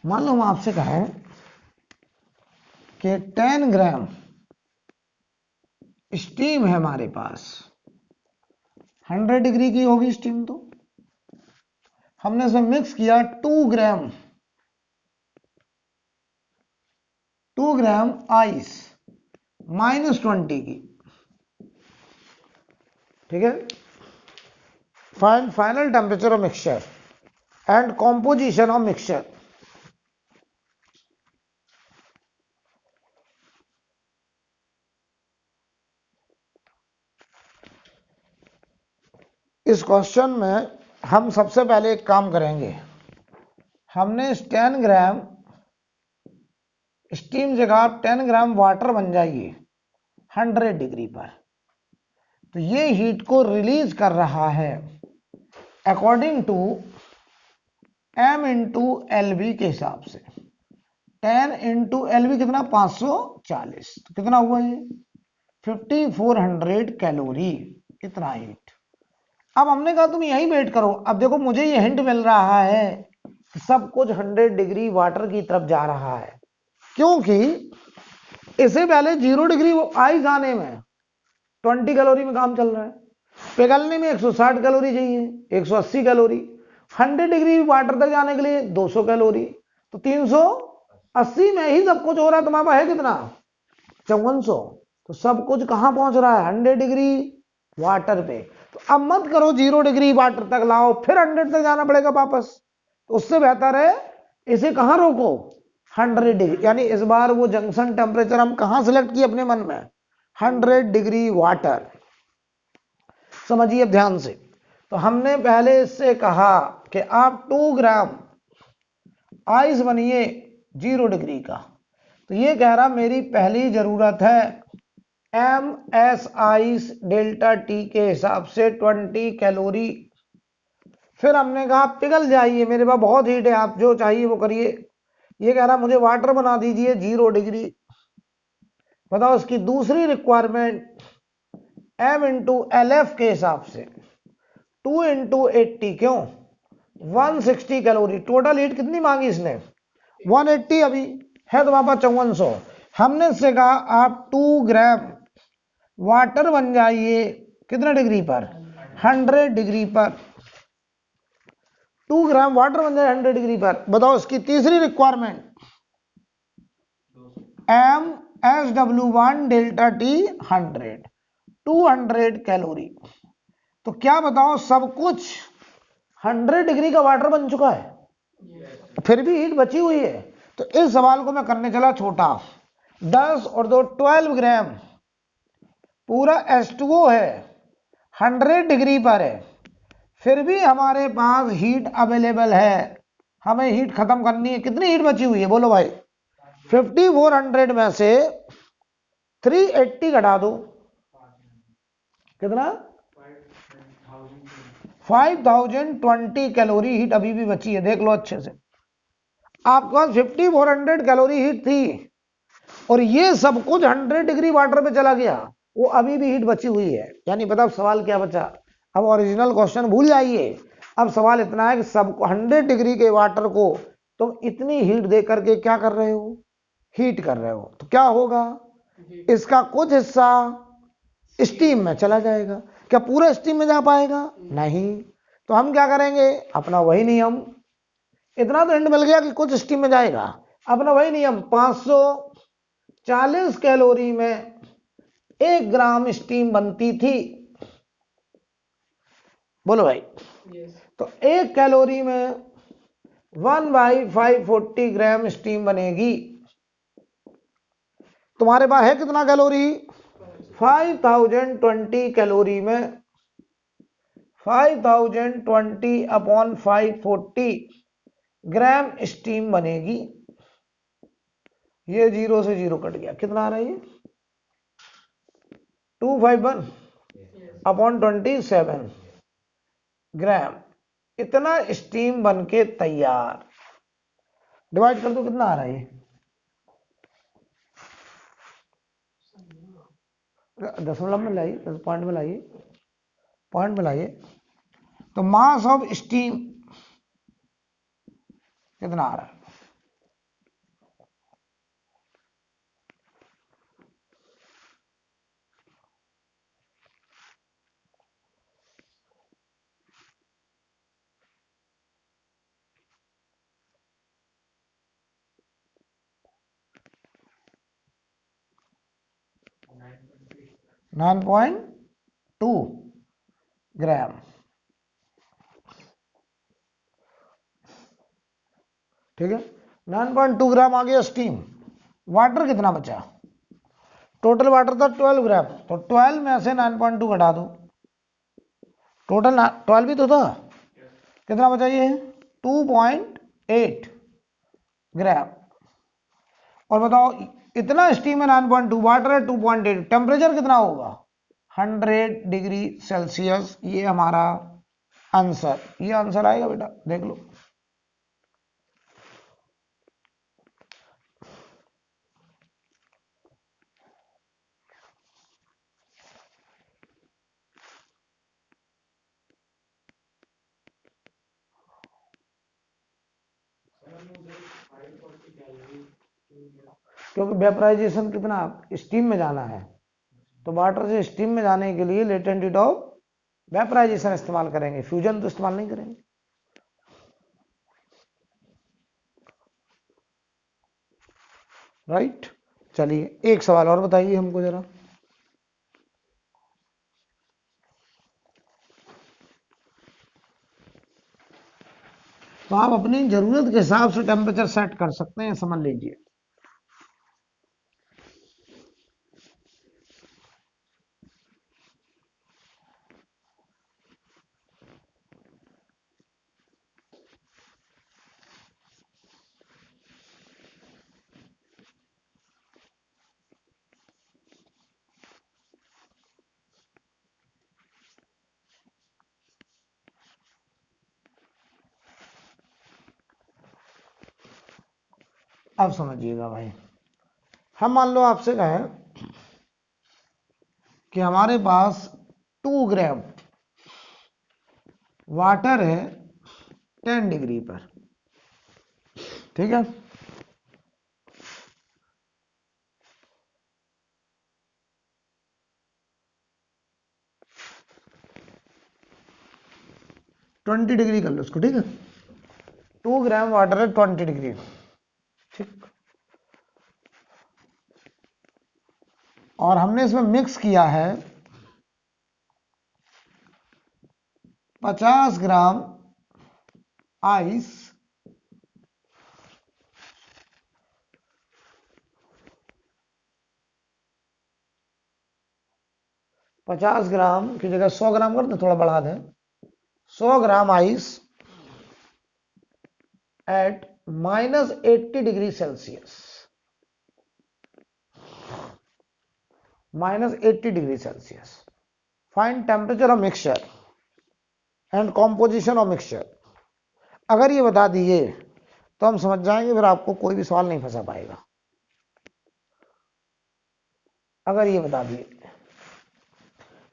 मान लो हम आपसे कहें कि 10 ग्राम स्टीम है हमारे पास, 100 डिग्री की होगी स्टीम। तो हमने इसमें मिक्स किया 2 ग्राम आइस -20 की। ठीक है। Find final temperature of mixture and composition of mixture. इस क्वेश्चन में हम सबसे पहले एक काम करेंगे, हमने 10 ग्राम स्टीम जगह 10 ग्राम वाटर बन जाइए 100 डिग्री पर, तो ये हीट को रिलीज कर रहा है according to m into L B के हिसाब से। 10 इंटू एल बी कितना 540, तो कितना हुआ ये 5400 कैलोरी, इतना हीट। अब हमने कहा तुम यही वेट करो। अब देखो मुझे ये हिंट मिल रहा है कि सब कुछ 100 डिग्री वाटर की तरफ जा रहा है, क्योंकि इससे पहले 0 डिग्री आइस आने में 20 कैलोरी में काम चल रहा है, पिघलने में 160 कैलोरी चाहिए, 180 कैलोरी, 100 डिग्री वाटर तक जाने के लिए 200 कैलोरी, तो 380 में ही सब कुछ हो रहा है। तुम्हारे पास है कितना 5400, तो सब कुछ कहां पहुंच रहा है 100 डिग्री वाटर पे। तो अब मत करो 0 डिग्री वाटर तक लाओ फिर 100 तक जाना पड़ेगा वापस, तो उससे बेहतर है इसे कहां रोको 100 डिग्री। यानी इस बार वो जंक्शन टेम्परेचर हम कहां सिलेक्ट किए अपने मन में 100 डिग्री वाटर। समझिए ध्यान से। तो हमने पहले इससे कहा कि आप 2 ग्राम आइस बनिए 0 डिग्री का, तो ये कह रहा मेरी पहली जरूरत है M S ice delta T के हिसाब से 20 कैलोरी। फिर हमने कहा पिघल जाइए, मेरे पास बहुत हीट है, आप जो चाहिए वो करिए। ये कह रहा मुझे वाटर बना दीजिए 0 डिग्री। बताओ इसकी दूसरी requirement m into L F के हिसाब से 2 इंटू 80, क्यों 160 कैलोरी। टोटल हीट कितनी मांगी इसने 180, अभी है तो वापस 5400। हमने इससे कहा आप 2 ग्राम वाटर बन जाइए कितने डिग्री पर 100 डिग्री पर, 2 ग्राम वाटर बन जाए 100 डिग्री पर। बताओ इसकी तीसरी requirement M S W 1 delta T 100 200 calorie. तो क्या बताओ सब कुछ 100 डिग्री का वाटर बन चुका है, फिर भी हीट बची हुई है। तो इस सवाल को मैं करने चला छोटा, 10 और 2 12 ग्राम पूरा H2O है 100 डिग्री पर है, फिर भी हमारे पास हीट अवेलेबल है, हमें हीट खत्म करनी है। कितनी हीट बची हुई है बोलो भाई 5400 में से 380 घटा दो, कितना 5020 कैलोरी हीट अभी भी बची है। देख लो अच्छे से, आपके पास 5400 कैलोरी हीट थी और ये सब कुछ 100 डिग्री वाटर पे चला गया, वो अभी भी हीट बची हुई है। यानी बताओ सवाल क्या बचा। अब ओरिजिनल क्वेश्चन भूल जाइए, अब सवाल इतना है कि सब 100 डिग्री के वाटर को तुम इतनी हीट दे करके क्या कर रहे हो हीट कर रहे हो, तो क्या होगा इसका कुछ हिस्सा स्टीम में चला जाएगा। क्या पूरा स्टीम में जा पाएगा नहीं, तो हम क्या करेंगे अपना वही नियम, इतना तो हिंट मिल गया कि कुछ स्टीम में जाएगा, अपना वही नियम 540 कैलोरी में 1 ग्राम स्टीम बनती थी। बोलो भाई तो 1 कैलोरी में 1/540 ग्राम स्टीम बनेगी। तुम्हारे पास है कितना कैलोरी 5020 कैलोरी में 5020 अपॉन 540 ग्राम स्टीम बनेगी। ये 0 से 0 कट गया, कितना आ रहा है ये 251 अपॉन 27 ग्राम, इतना स्टीम बनके तैयार। डिवाइड कर दो कितना आ रहा है ये, दशमलव में लाइए, पॉइंट में लाइए, पॉइंट में लाइए। तो मास ऑफ स्टीम कितना आ रहा है 9.2। ग्राम। ठीक है, 9.2 ग्राम आ गया स्टीम। वाटर कितना बचा? टोटल वाटर था 12 ग्राम, तो 12 में से 9.2 घटा दो, टोटल 12 भी तो था। कितना बचा ये? 2.8 ग्राम। और बताओ इतना स्टीम है 9.2, वाटर है 2.8, टेम्परेचर कितना होगा? 100 डिग्री सेल्सियस। ये हमारा आंसर, ये आंसर आएगा बेटा, देख लो। क्योंकि वेपराइजेशन कितना, स्टीम में जाना है, तो वाटर से स्टीम में जाने के लिए लेटेंट हीट ऑफ वेपराइजेशन इस्तेमाल करेंगे, फ्यूजन तो इस्तेमाल नहीं करेंगे। राइट, चलिए एक सवाल और बताइए हमको जरा। तो आप अपनी जरूरत के हिसाब से टेम्परेचर सेट कर सकते हैं, समझ लीजिए। अब समझिएगा भाई, हम मान लो आपसे कहें कि हमारे पास 2 ग्राम वाटर है 10 डिग्री पर, ठीक है। ट्वेंटी डिग्री कर लो उसको, ठीक है। 2 ग्राम वाटर है 20 डिग्री, ठीक। और हमने इसमें मिक्स किया है 50 ग्राम आइस, पचास ग्राम की जगह 100 ग्राम कर दे, थोड़ा बढ़ा दें, 100 gram ice eight -80 degree Celsius, -80 degree Celsius. Find temperature of mixture and composition of mixture. अगर ये बता दिए तो हम समझ जाएंगे, फिर आपको कोई भी सवाल नहीं फंसा पाएगा। अगर ये बता दिए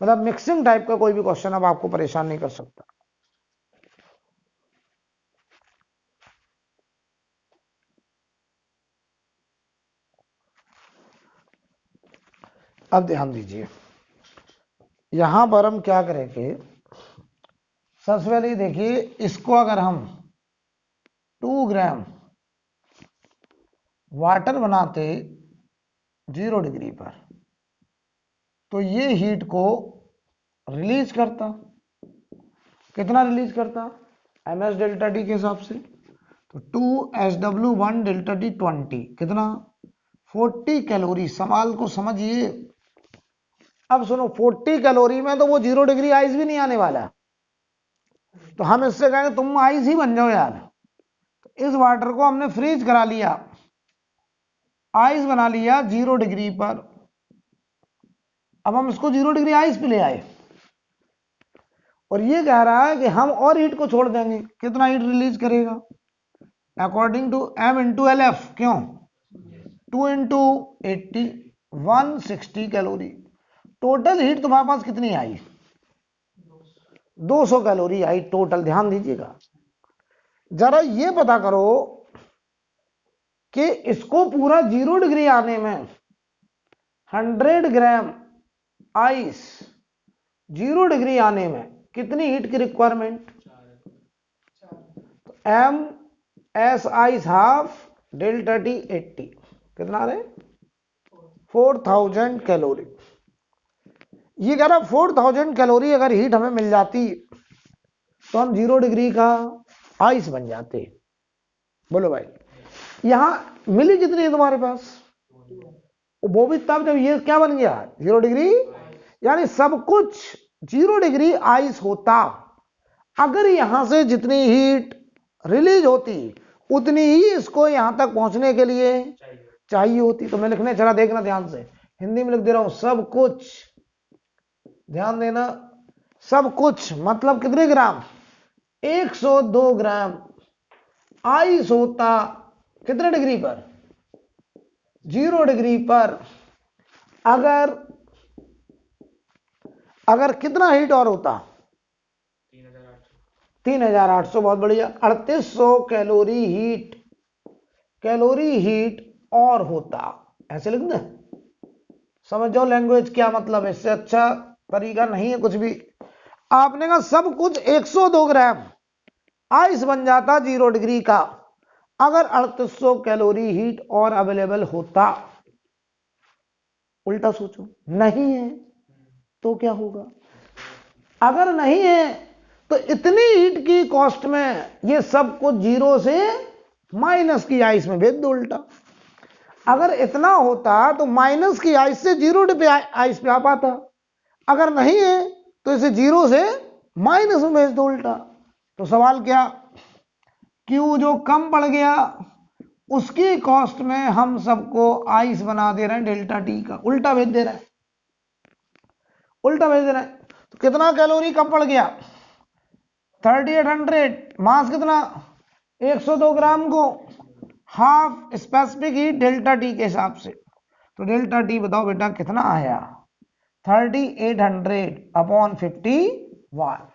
मतलब मिक्सिंग टाइप का कोई भी क्वेश्चन अब आपको परेशान नहीं कर सकता। अब ध्यान दीजिए, यहां पर हम क्या करेंगे, सबसे पहले देखिए, इसको अगर हम 2 ग्राम वाटर बनाते 0 डिग्री पर, तो ये हीट को रिलीज करता, कितना रिलीज करता? ms डेल्टा टी के हिसाब से, तो 2SW1 डेल्टा टी 20, कितना? 40 कैलोरी। सवाल को समझिए। अब सुनो, 40 कैलोरी में तो वो 0 डिग्री आइस भी नहीं आने वाला, तो हम इससे कहेंगे तुम आइस ही बन जाओ यार। तो इस वाटर को हमने फ्रीज करा लिया, आइस बना लिया 0 डिग्री पर। अब हम इसको 0 डिग्री आइस पे ले आए, और ये कह रहा है कि हम और हीट को छोड़ देंगे, कितना हीट रिलीज करेगा? According to m into L F, क्यों? 2 इंटू 80, 160 कैलोरी। टोटल हीट तुम्हारे पास कितनी आई? 200 कैलोरी आई टोटल। ध्यान दीजिएगा, जरा ये पता करो कि इसको पूरा 0 डिग्री आने में 100 ग्राम आइस 0 डिग्री आने में कितनी हीट की requirement? M S ice half delta T 80, कितना आ रहे? 4000 कैलोरी। ये कह रहा 4000 कैलोरी अगर हीट हमें मिल जाती तो हम 0 डिग्री का आइस बन जाते। बोलो भाई, यहां मिली कितनी है तुम्हारे पास? वो भी तब जब ये क्या बन गया 0 डिग्री, यानी सब कुछ 0 डिग्री आइस होता। अगर यहां से जितनी हीट रिलीज होती उतनी ही इसको यहां तक पहुंचने के लिए चाहिए होती। तो मैं लिखने चला, देखना ध्यान से, हिंदी में लिख दे रहा हूं सब कुछ, ध्यान देना, सब कुछ मतलब कितने ग्राम? 102 ग्राम आइस होता कितने डिग्री पर? 0 डिग्री पर। अगर कितना हीट और होता? 3800, बहुत बढ़िया। 3800 कैलोरी हीट और होता, ऐसे लिख दे। समझ जाओ लैंग्वेज क्या मतलब है, इससे अच्छा तरीका नहीं है कुछ भी। आपने कहा सब कुछ 102 ग्राम आइस बन जाता 0 डिग्री का अगर 3800 कैलोरी हीट और अवेलेबल होता। उल्टा सोचो, नहीं है तो क्या होगा? अगर नहीं है तो इतनी हीट की कॉस्ट में ये सब कुछ 0 से माइनस की आइस में भेज दो उल्टा। अगर इतना होता तो माइनस की आइस से 0 पे आइस पे आ पाता। अगर नहीं है तो इसे 0 से माइनस में भेज दो उल्टा। तो सवाल क्या, क्यू जो कम पड़ गया उसकी कॉस्ट में हम सबको आइस बना दे रहे हैं डेल्टा टी का, उल्टा भेज दे रहे हैं, उल्टा भेज दे रहे हैं। तो कितना कैलोरी कम पड़ गया? 3800। मास कितना? 102 ग्राम को half specific heat delta T के हिसाब से। तो डेल्टा टी बताओ बेटा कितना आया? 3800 अपॉन 51।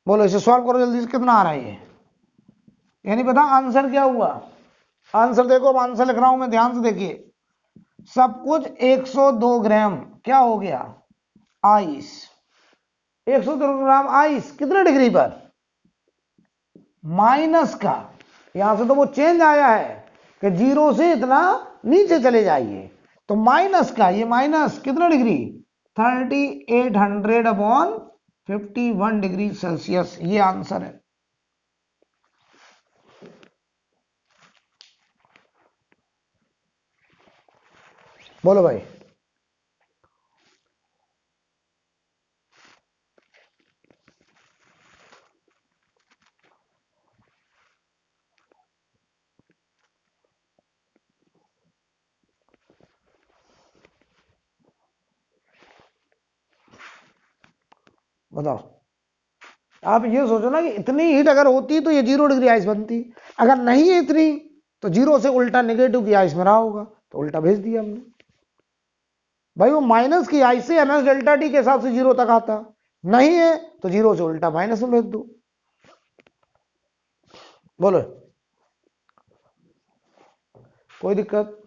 बोलो इसे सॉल्व करो जल्दी से, कितना आ रहा है ये? यानी पता आंसर क्या हुआ? आंसर देखो, अब आंसर लिख रहा हूं मैं, ध्यान से देखिए। सब कुछ 102 ग्राम क्या हो गया? आइस। 102 ग्राम आइस कितने डिग्री पर? माइनस का, यहां से तो वो चेंज आया है कि 0 से इतना नीचे चले जाइए, तो माइनस का, ये माइनस कितना डिग्री? 3800 अपॉन 51 डिग्री सेल्सियस, ये आंसर है। बोलो भाई, बताओ। आप ये सोचो ना कि इतनी हीट अगर होती तो ये 0 डिग्री आइस बनती, अगर नहीं है इतनी तो 0 से उल्टा नेगेटिव की आइस में रहा होगा, तो उल्टा भेज दिया हमने। भाई वो माइनस की आइस से एमएस डेल्टा टी के हिसाब से 0 तक आता, नहीं है तो 0 से उल्टा माइनस में भेज दो। बोलो, कोई दिक्कत?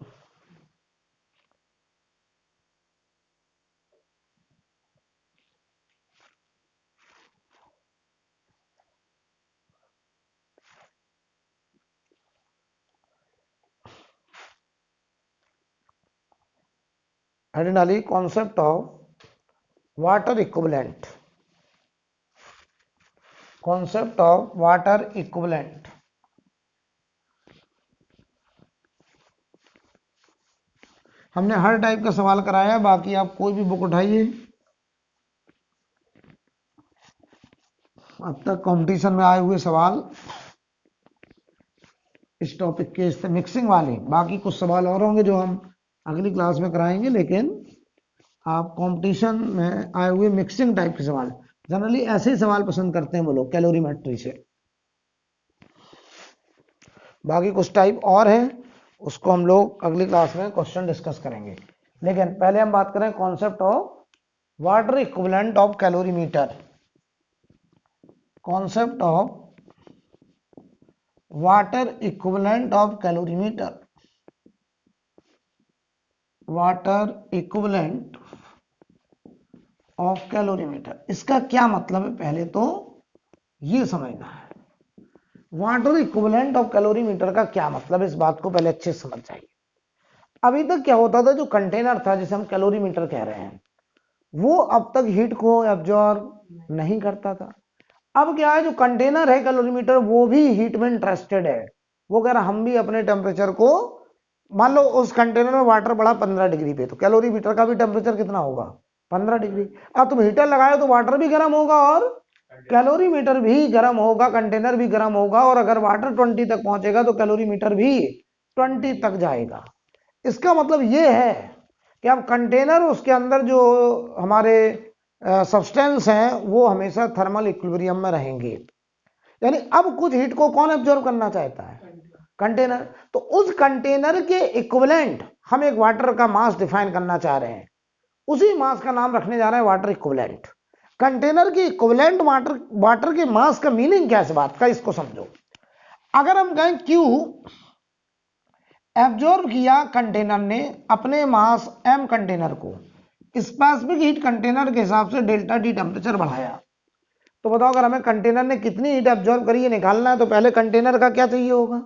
Additionally, concept of water equivalent. Concept of water equivalent. हमने हर टाइप का सवाल कराया, बाकी आप कोई भी बुक उठाइए, अब तक कंपटीशन में आए हुए सवाल इस टॉपिक के, इससे मिक्सिंग वाले, बाकी कुछ सवाल और होंगे जो हम अगली क्लास में कराएंगे, लेकिन आप कंपटीशन में आए हुए मिक्सिंग टाइप के सवाल, जनरली ऐसे ही सवाल पसंद करते हैं वो लोग कैलोरीमेट्री से। बाकी कुछ टाइप और है, उसको हम लोग अगली क्लास में क्वेश्चन डिस्कस करेंगे, लेकिन पहले हम बात करें concept of water equivalent of calorimeter. Concept of water equivalent of calorimeter. Water equivalent of calorimeter, इसका क्या मतलब है पहले तो ये समझना है। वाटर इक्विवेलेंट ऑफ कैलोरीमीटर का क्या मतलब है, इस बात को पहले अच्छे से समझ जाइए। अभी तक क्या होता था, जो कंटेनर था जिसे हम कैलोरीमीटर कह रहे हैं, वो अब तक हीट को एब्जॉर्ब नहीं करता था। अब क्या है, जो कंटेनर है कैलोरीमीटर, वो भी हीट में इंटरेस्टेड है। वो कह रहा हम भी अपने टेम्परेचर को, मान लो उस कंटेनर में वाटर बढ़ा 15 डिग्री पे, तो कैलोरीमीटर का भी टेम्परेचर कितना होगा, 15 डिग्री। अब तुम हीटर लगाए तो वाटर भी गर्म होगा और कैलोरीमीटर भी गर्म होगा, कंटेनर भी गर्म होगा, और अगर वाटर 20 तक पहुंचेगा तो कैलोरीमीटर भी 20 तक जाएगा। इसका मतलब ये है कि अब कंटेनर, उसके अंदर जो हमारे सब्सटेंस हैं वो हमेशा थर्मल इक्विलिब्रियम में रहेंगे। यानी अब कुछ हीट को कौन एब्जॉर्ब करना चाहता है, कंटेनर। तो उस कंटेनर के इक्विवेलेंट हम एक वाटर का मास डिफाइन करना चाह रहे हैं, उसी मास का नाम रखने जा रहे हैं वाटर इक्विवेलेंट। कंटेनर की इक्विवेलेंट वाटर के मास का मीनिंग क्या है इस बात का, इसको समझो। अगर हम कहें क्यू एब्जॉर्ब किया कंटेनर ने अपने मास m कंटेनर को, स्पेसिफिक हीट कंटेनर के हिसाब से डेल्टा टी टेम्परेचर बढ़ाया, तो बताओ अगर हमें कंटेनर ने कितनी हीट एब्जॉर्ब करी है निकालना है, तो पहले कंटेनर का क्या चाहिए होगा,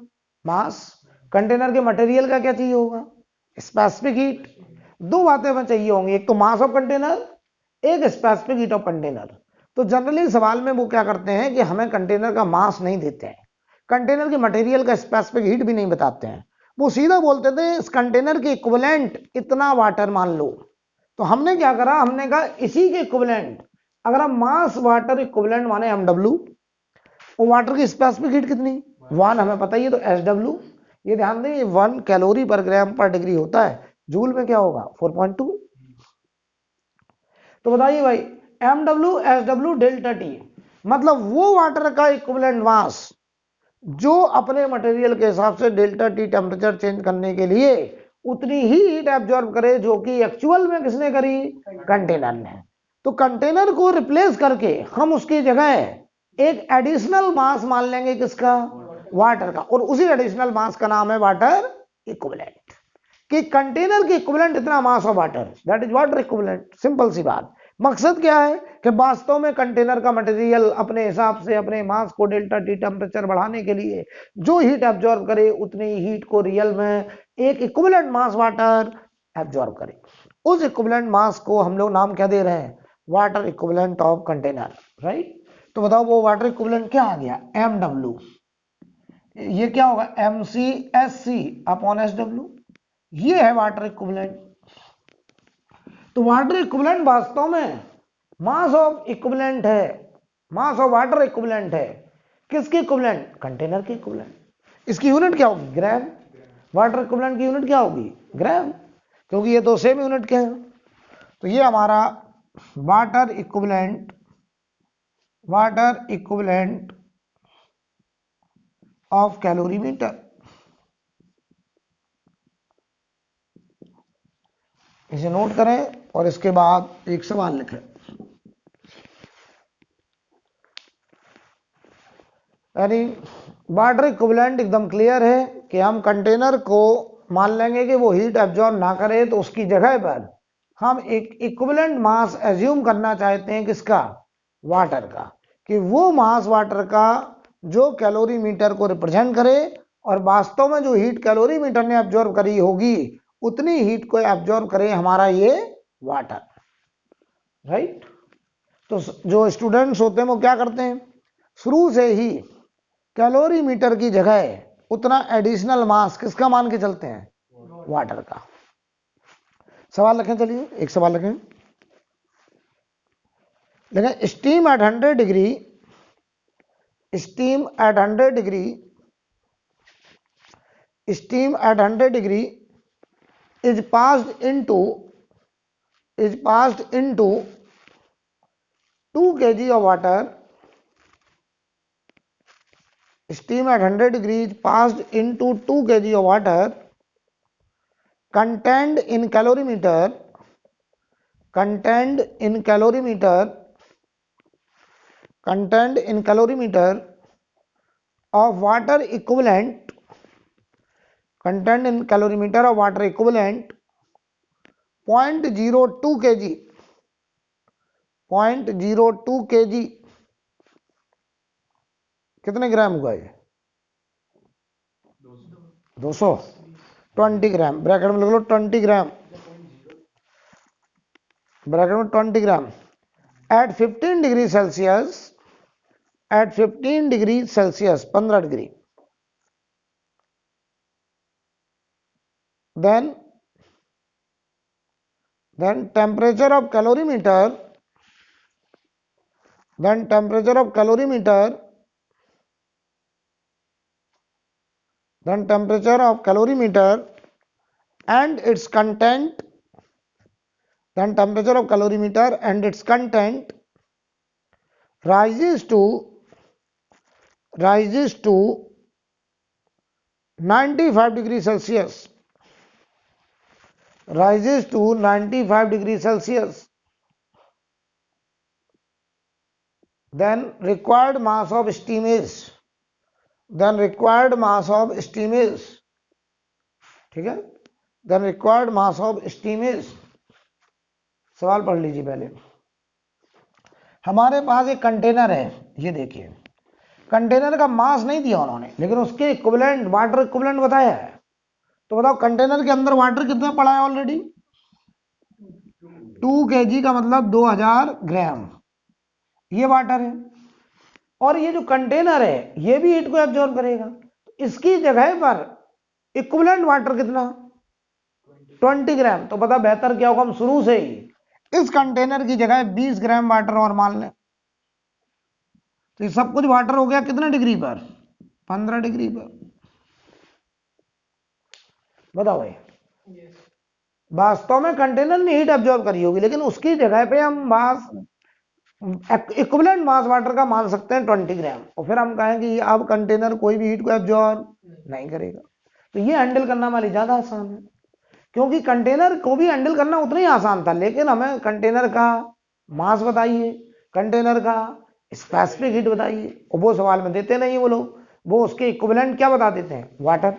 मास। कंटेनर के मटेरियल का क्या चाहिए होगा, स्पेसिफिक हीट। दो बातें हमें चाहिए होंगी, एक तो मास ऑफ कंटेनर, एक स्पेसिफिक हीट ऑफ कंटेनर। तो जनरली सवाल में वो क्या करते हैं कि हमें कंटेनर का मास नहीं देते हैं, कंटेनर के मटेरियल का स्पेसिफिक हीट भी नहीं बताते हैं, वो सीधा बोलते थे इस कंटेनर के इक्विवेलेंट इतना वाटर मान लो। तो हमने क्या करा, हमने कहा इसी के इक्विवेलेंट, अगर हम मास वाटर इक्विवेलेंट माने mw, और वाटर की स्पेसिफिक हीट कितनी 1 हमें पता ही है, तो SW। ये ध्यान दें 1 कैलोरी पर ग्राम पर डिग्री होता है, जूल में क्या होगा 4.2। तो बताइए भाई, mw SW डेल्टा टी, मतलब वो वाटर का इक्विवेलेंट मास जो अपने मटेरियल के हिसाब से डेल्टा टी टेम्परेचर चेंज करने के लिए उतनी ही हीट एब्जॉर्ब करे जो कि एक्चुअल में किसने करी, कंटेनर ने। तो कंटेनर को रिप्लेस करके हम उसकी जगह एक एडिशनल मास मान लेंगे, किसका, वाटर का, और उसी एडिशनल मास का नाम है वाटर इक्विवेलेंट। कि कंटेनर के इक्विवेलेंट इतना mass of water, that is water equivalent. Simple सी बात। मकसद क्या है कि वास्तव में कंटेनर का मटेरियल अपने हिसाब से अपने मास को डेल्टा टी टेम्परेचर बढ़ाने के लिए जो हीट एब्जॉर्ब करे उतनी हीट को रियल में एक इक्विवेलेंट मास वाटर एब्जॉर्ब करे। उस इक्विवेलेंट मास को हम लोग नाम क्या दे रहे हैं, water equivalent of container, right. तो बताओ वो वाटर इक्विवेलेंट क्या आ गया, mw। ये क्या होगा, mc/sc अपॉन SW, ये है वाटर इक्विवेलेंट। तो वाटर इक्विवेलेंट वास्तव में मास ऑफ इक्विवेलेंट है, मास ऑफ वाटर इक्विवेलेंट है, किसके इक्विवेलेंट, कंटेनर के इक्विवेलेंट। इसकी यूनिट क्या होगी, ग्राम। वाटर इक्विवेलेंट की यूनिट क्या होगी, ग्राम, क्योंकि ये दो सेम यूनिट के हैं। तो ये हमारा वाटर इक्विवेलेंट ऑफ कैलोरीमीटर। इसे नोट करें और इसके बाद एक सवाल लिखें। यानी वाटर इक्विवेलेंट एकदम क्लियर है कि हम कंटेनर को मान लेंगे कि वो हीट एब्जॉर्ब ना करे, तो उसकी जगह पर हम एक इक्विवेलेंट मास एज्यूम करना चाहते हैं, किसका, वाटर का, कि वो मास वाटर का जो कैलोरीमीटर को रिप्रेजेंट करे, और वास्तव में जो हीट कैलोरीमीटर ने एब्जॉर्ब करी होगी उतनी हीट को एब्जॉर्ब करे हमारा ये वाटर, राइट। तो जो स्टूडेंट्स होते हैं वो क्या करते हैं, शुरू से ही कैलोरीमीटर की जगह उतना एडिशनल मास किसका मान के चलते हैं, वाटर का। सवाल लिखें, चलिए एक सवाल लिखें। लेकिन steam eight 100 degree, steam eight 100 degree, steam eight 100 degree is passed into 2 kg of water. Steam at 100 degrees passed into 2 kg of water contained in calorimeter of water equivalent, contained in calorimeter of water equivalent 0.02 kg, 0.02 kg कितने ग्राम हुआ ये, 200। 20 ग्राम, bracket में लिख लो 20 ग्राम, bracket में 20 gram at 15 degree Celsius, at 15 degree Celsius 15 degree, then temperature of calorimeter, then temperature of calorimeter, then temperature of calorimeter and its content, then temperature of calorimeter and its content rises to 95 degree Celsius, rises to 95 degree Celsius, then required mass of steam is, then required mass of steam is, ठीक है, then required mass of steam is। सवाल पढ़ लीजिए पहले। हमारे पास एक container है, ये देखिए कंटेनर का मास नहीं दिया उन्होंने, लेकिन उसके इक्विवेलेंट वाटर इक्विवेलेंट बताया है। तो बताओ कंटेनर के अंदर वाटर कितना पड़ा है ऑलरेडी? 2 kg का मतलब 2000 ग्राम ये वाटर है, और ये जो कंटेनर है ये भी हीट को एब्जॉर्ब करेगा। तो इसकी जगह पर इक्विवेलेंट वाटर कितना? 20 ग्राम। तो पता बेहतर क्या होगा, हम शुरू से ही इस कंटेनर की जगह 20 ग्राम वाटर और मान लें। तो ये सब कुछ वाटर हो गया कितने डिग्री पर? 15 डिग्री पर। बताओ भाई, वास्तव में कंटेनर ने हीट एब्जॉर्ब करी होगी, लेकिन उसकी जगह पे हम मास इक्विवेलेंट मास वाटर का मान सकते हैं 20 ग्राम, और फिर हम कहें कि अब कंटेनर कोई भी हीट को एब्जॉर्ब नहीं करेगा। तो ये हैंडल करना हमारे ज्यादा आसान है, क्योंकि कंटेनर को भी हैंडल करना उतना ही आसान था, लेकिन हमें कंटेनर का मास बताइए, कंटेनर का स्पेसिफिक हीट बताइए, और वो सवाल में देते नहीं वो लोग, वो उसके इक्विवेलेंट क्या बता देते हैं? वाटर।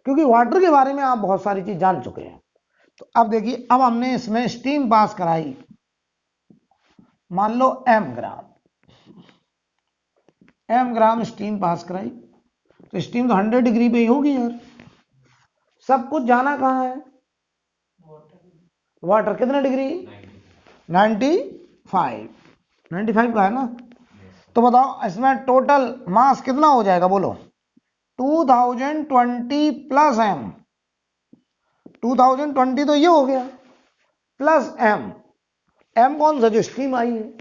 क्योंकि वाटर के बारे में आप बहुत सारी चीज जान चुके हैं। तो अब देखिए, अब हमने इसमें स्टीम पास कराई, मान लो m ग्राम स्टीम पास कराई, तो स्टीम तो 100 डिग्री पे ही होगी यार। सब कुछ जाना कहाँ है? वाटर कितने डिग्री? 95 का है ना। तो बताओ इसमें टोटल मास कितना हो जाएगा, बोलो? 2020 प्लस m, 2020 तो ये हो गया, प्लस m कौन सा? जो स्टीम आई है।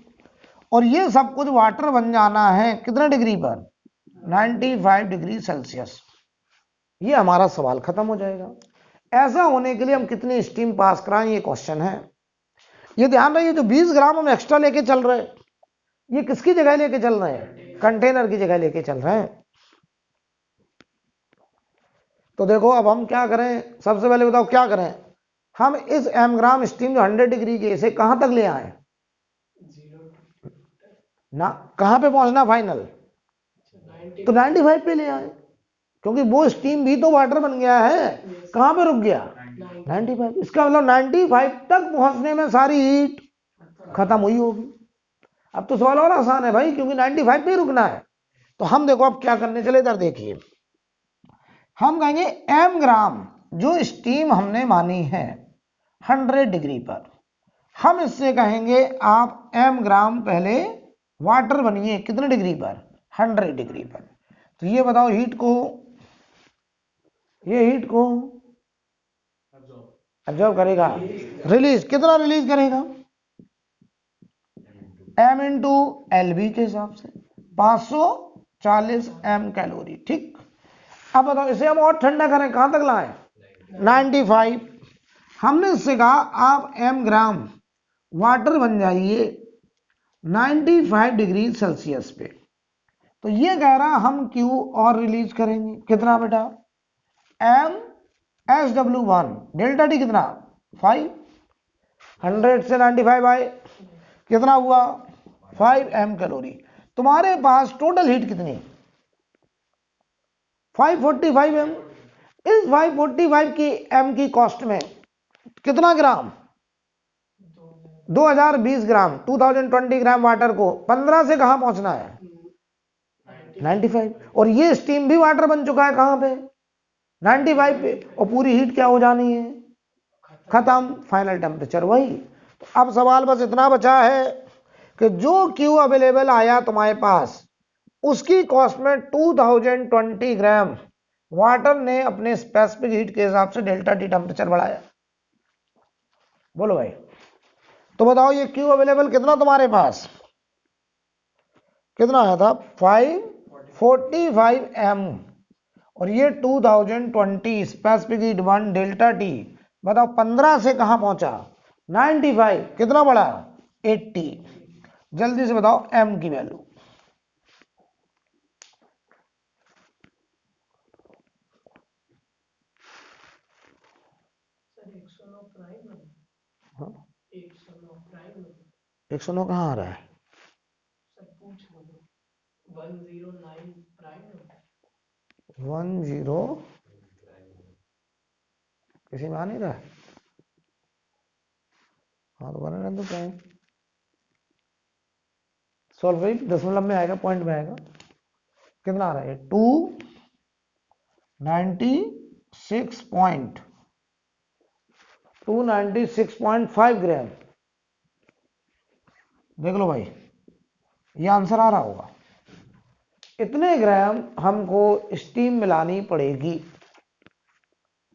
और ये सब कुछ वाटर बन जाना है कितने डिग्री पर? 95 डिग्री सेल्सियस। ये हमारा सवाल खत्म हो जाएगा। ऐसा होने के लिए हम कितनी स्टीम पास कराएं, ये क्वेश्चन है। ये ध्यान रखिए, जो 20 ग्राम हम एक्स्ट्रा लेके चल रहे हैं, ये किसकी जगह लेके चल रहे हैं? कंटेनर की जगह लेके चल रहे हैं। तो देखो अब हम क्या करें, सबसे पहले बताओ क्या करें। हम इस m ग्राम स्टीम जो 100 डिग्री के, इसे कहां तक ले आए ना, कहां पे पहुंचना फाइनल? तो 95 पे ले आए, क्योंकि वो स्टीम भी तो वाटर बन गया है। कहां पे रुक गया? 95। इसका मतलब 95 तक पहुंचने में सारी हीट खत्म हुई होगी। अब तो सवाल और आसान है भाई, क्योंकि 95 पे ही रुकना है। तो हम देखो अब क्या करने चले, इधर देखिए, हम कहेंगे m ग्राम जो स्टीम हमने मानी है 100 डिग्री पर, हम इससे कहेंगे आप m ग्राम पहले वाटर बनिए कितने डिग्री पर? 100 डिग्री पर। तो ये बताओ हीट को, ये हीट को एब्जॉर्ब करेगा, रिलीज कितना रिलीज करेगा? m इंटू LB के हिसाब से 540 m कैलोरी। ठीक, अब बताओ इसे हम और ठंडा करें, कहां तक लाएं? 95। हमने इससे कहा आप m ग्राम वाटर बन जाइए 95 डिग्री सेल्सियस पे। तो ये कह रहा हम Q और रिलीज करेंगे कितना बेटा? m SW1 डेल्टा T कितना? 5। 100 से 95 आए, कितना हुआ? 5 m कैलोरी। तुम्हारे पास टोटल हीट कितनी? 545 m। इस 545 की m की कॉस्ट में कितना ग्राम? 2020 ग्राम, 2020 ग्राम वाटर को 15 से कहां पहुंचना है? 95। और ये स्टीम भी वाटर बन चुका है कहां पे? 95 पे, और पूरी हीट क्या हो जानी है, खत्म, फाइनल टेम्परेचर वही। तो अब सवाल बस इतना बचा है कि जो क्यू अवेलेबल आया तुम्हारे पास उसकी कॉस्ट में 2020 ग्राम वाटर ने अपने स्पेसिफिक हीट के हिसाब से डेल्टा टी टेम्परेचर बढ़ाया। बोलो भाई, तो बताओ ये क्यू अवेलेबल कितना तुम्हारे पास, कितना आया था 545 m, और ये 2020 स्पेसिफिक हीट 1 डेल्टा टी, बताओ 15 से कहां पहुंचा 95, कितना बढ़ा 80। जल्दी से बताओ m की वैल्यू। हाँ? 109 कहाँ आ रहा है, 10 किसी में आ नहीं रहा है। हाँ तो बना रहने दो प्राइम, सॉल्व भाई दशमलव में आएगा, पॉइंट में आएगा, कितना आ रहा है 296.5 ग्राम। देख लो भाई, ये आंसर आ रहा होगा। इतने ग्राम हमको स्टीम मिलानी पड़ेगी,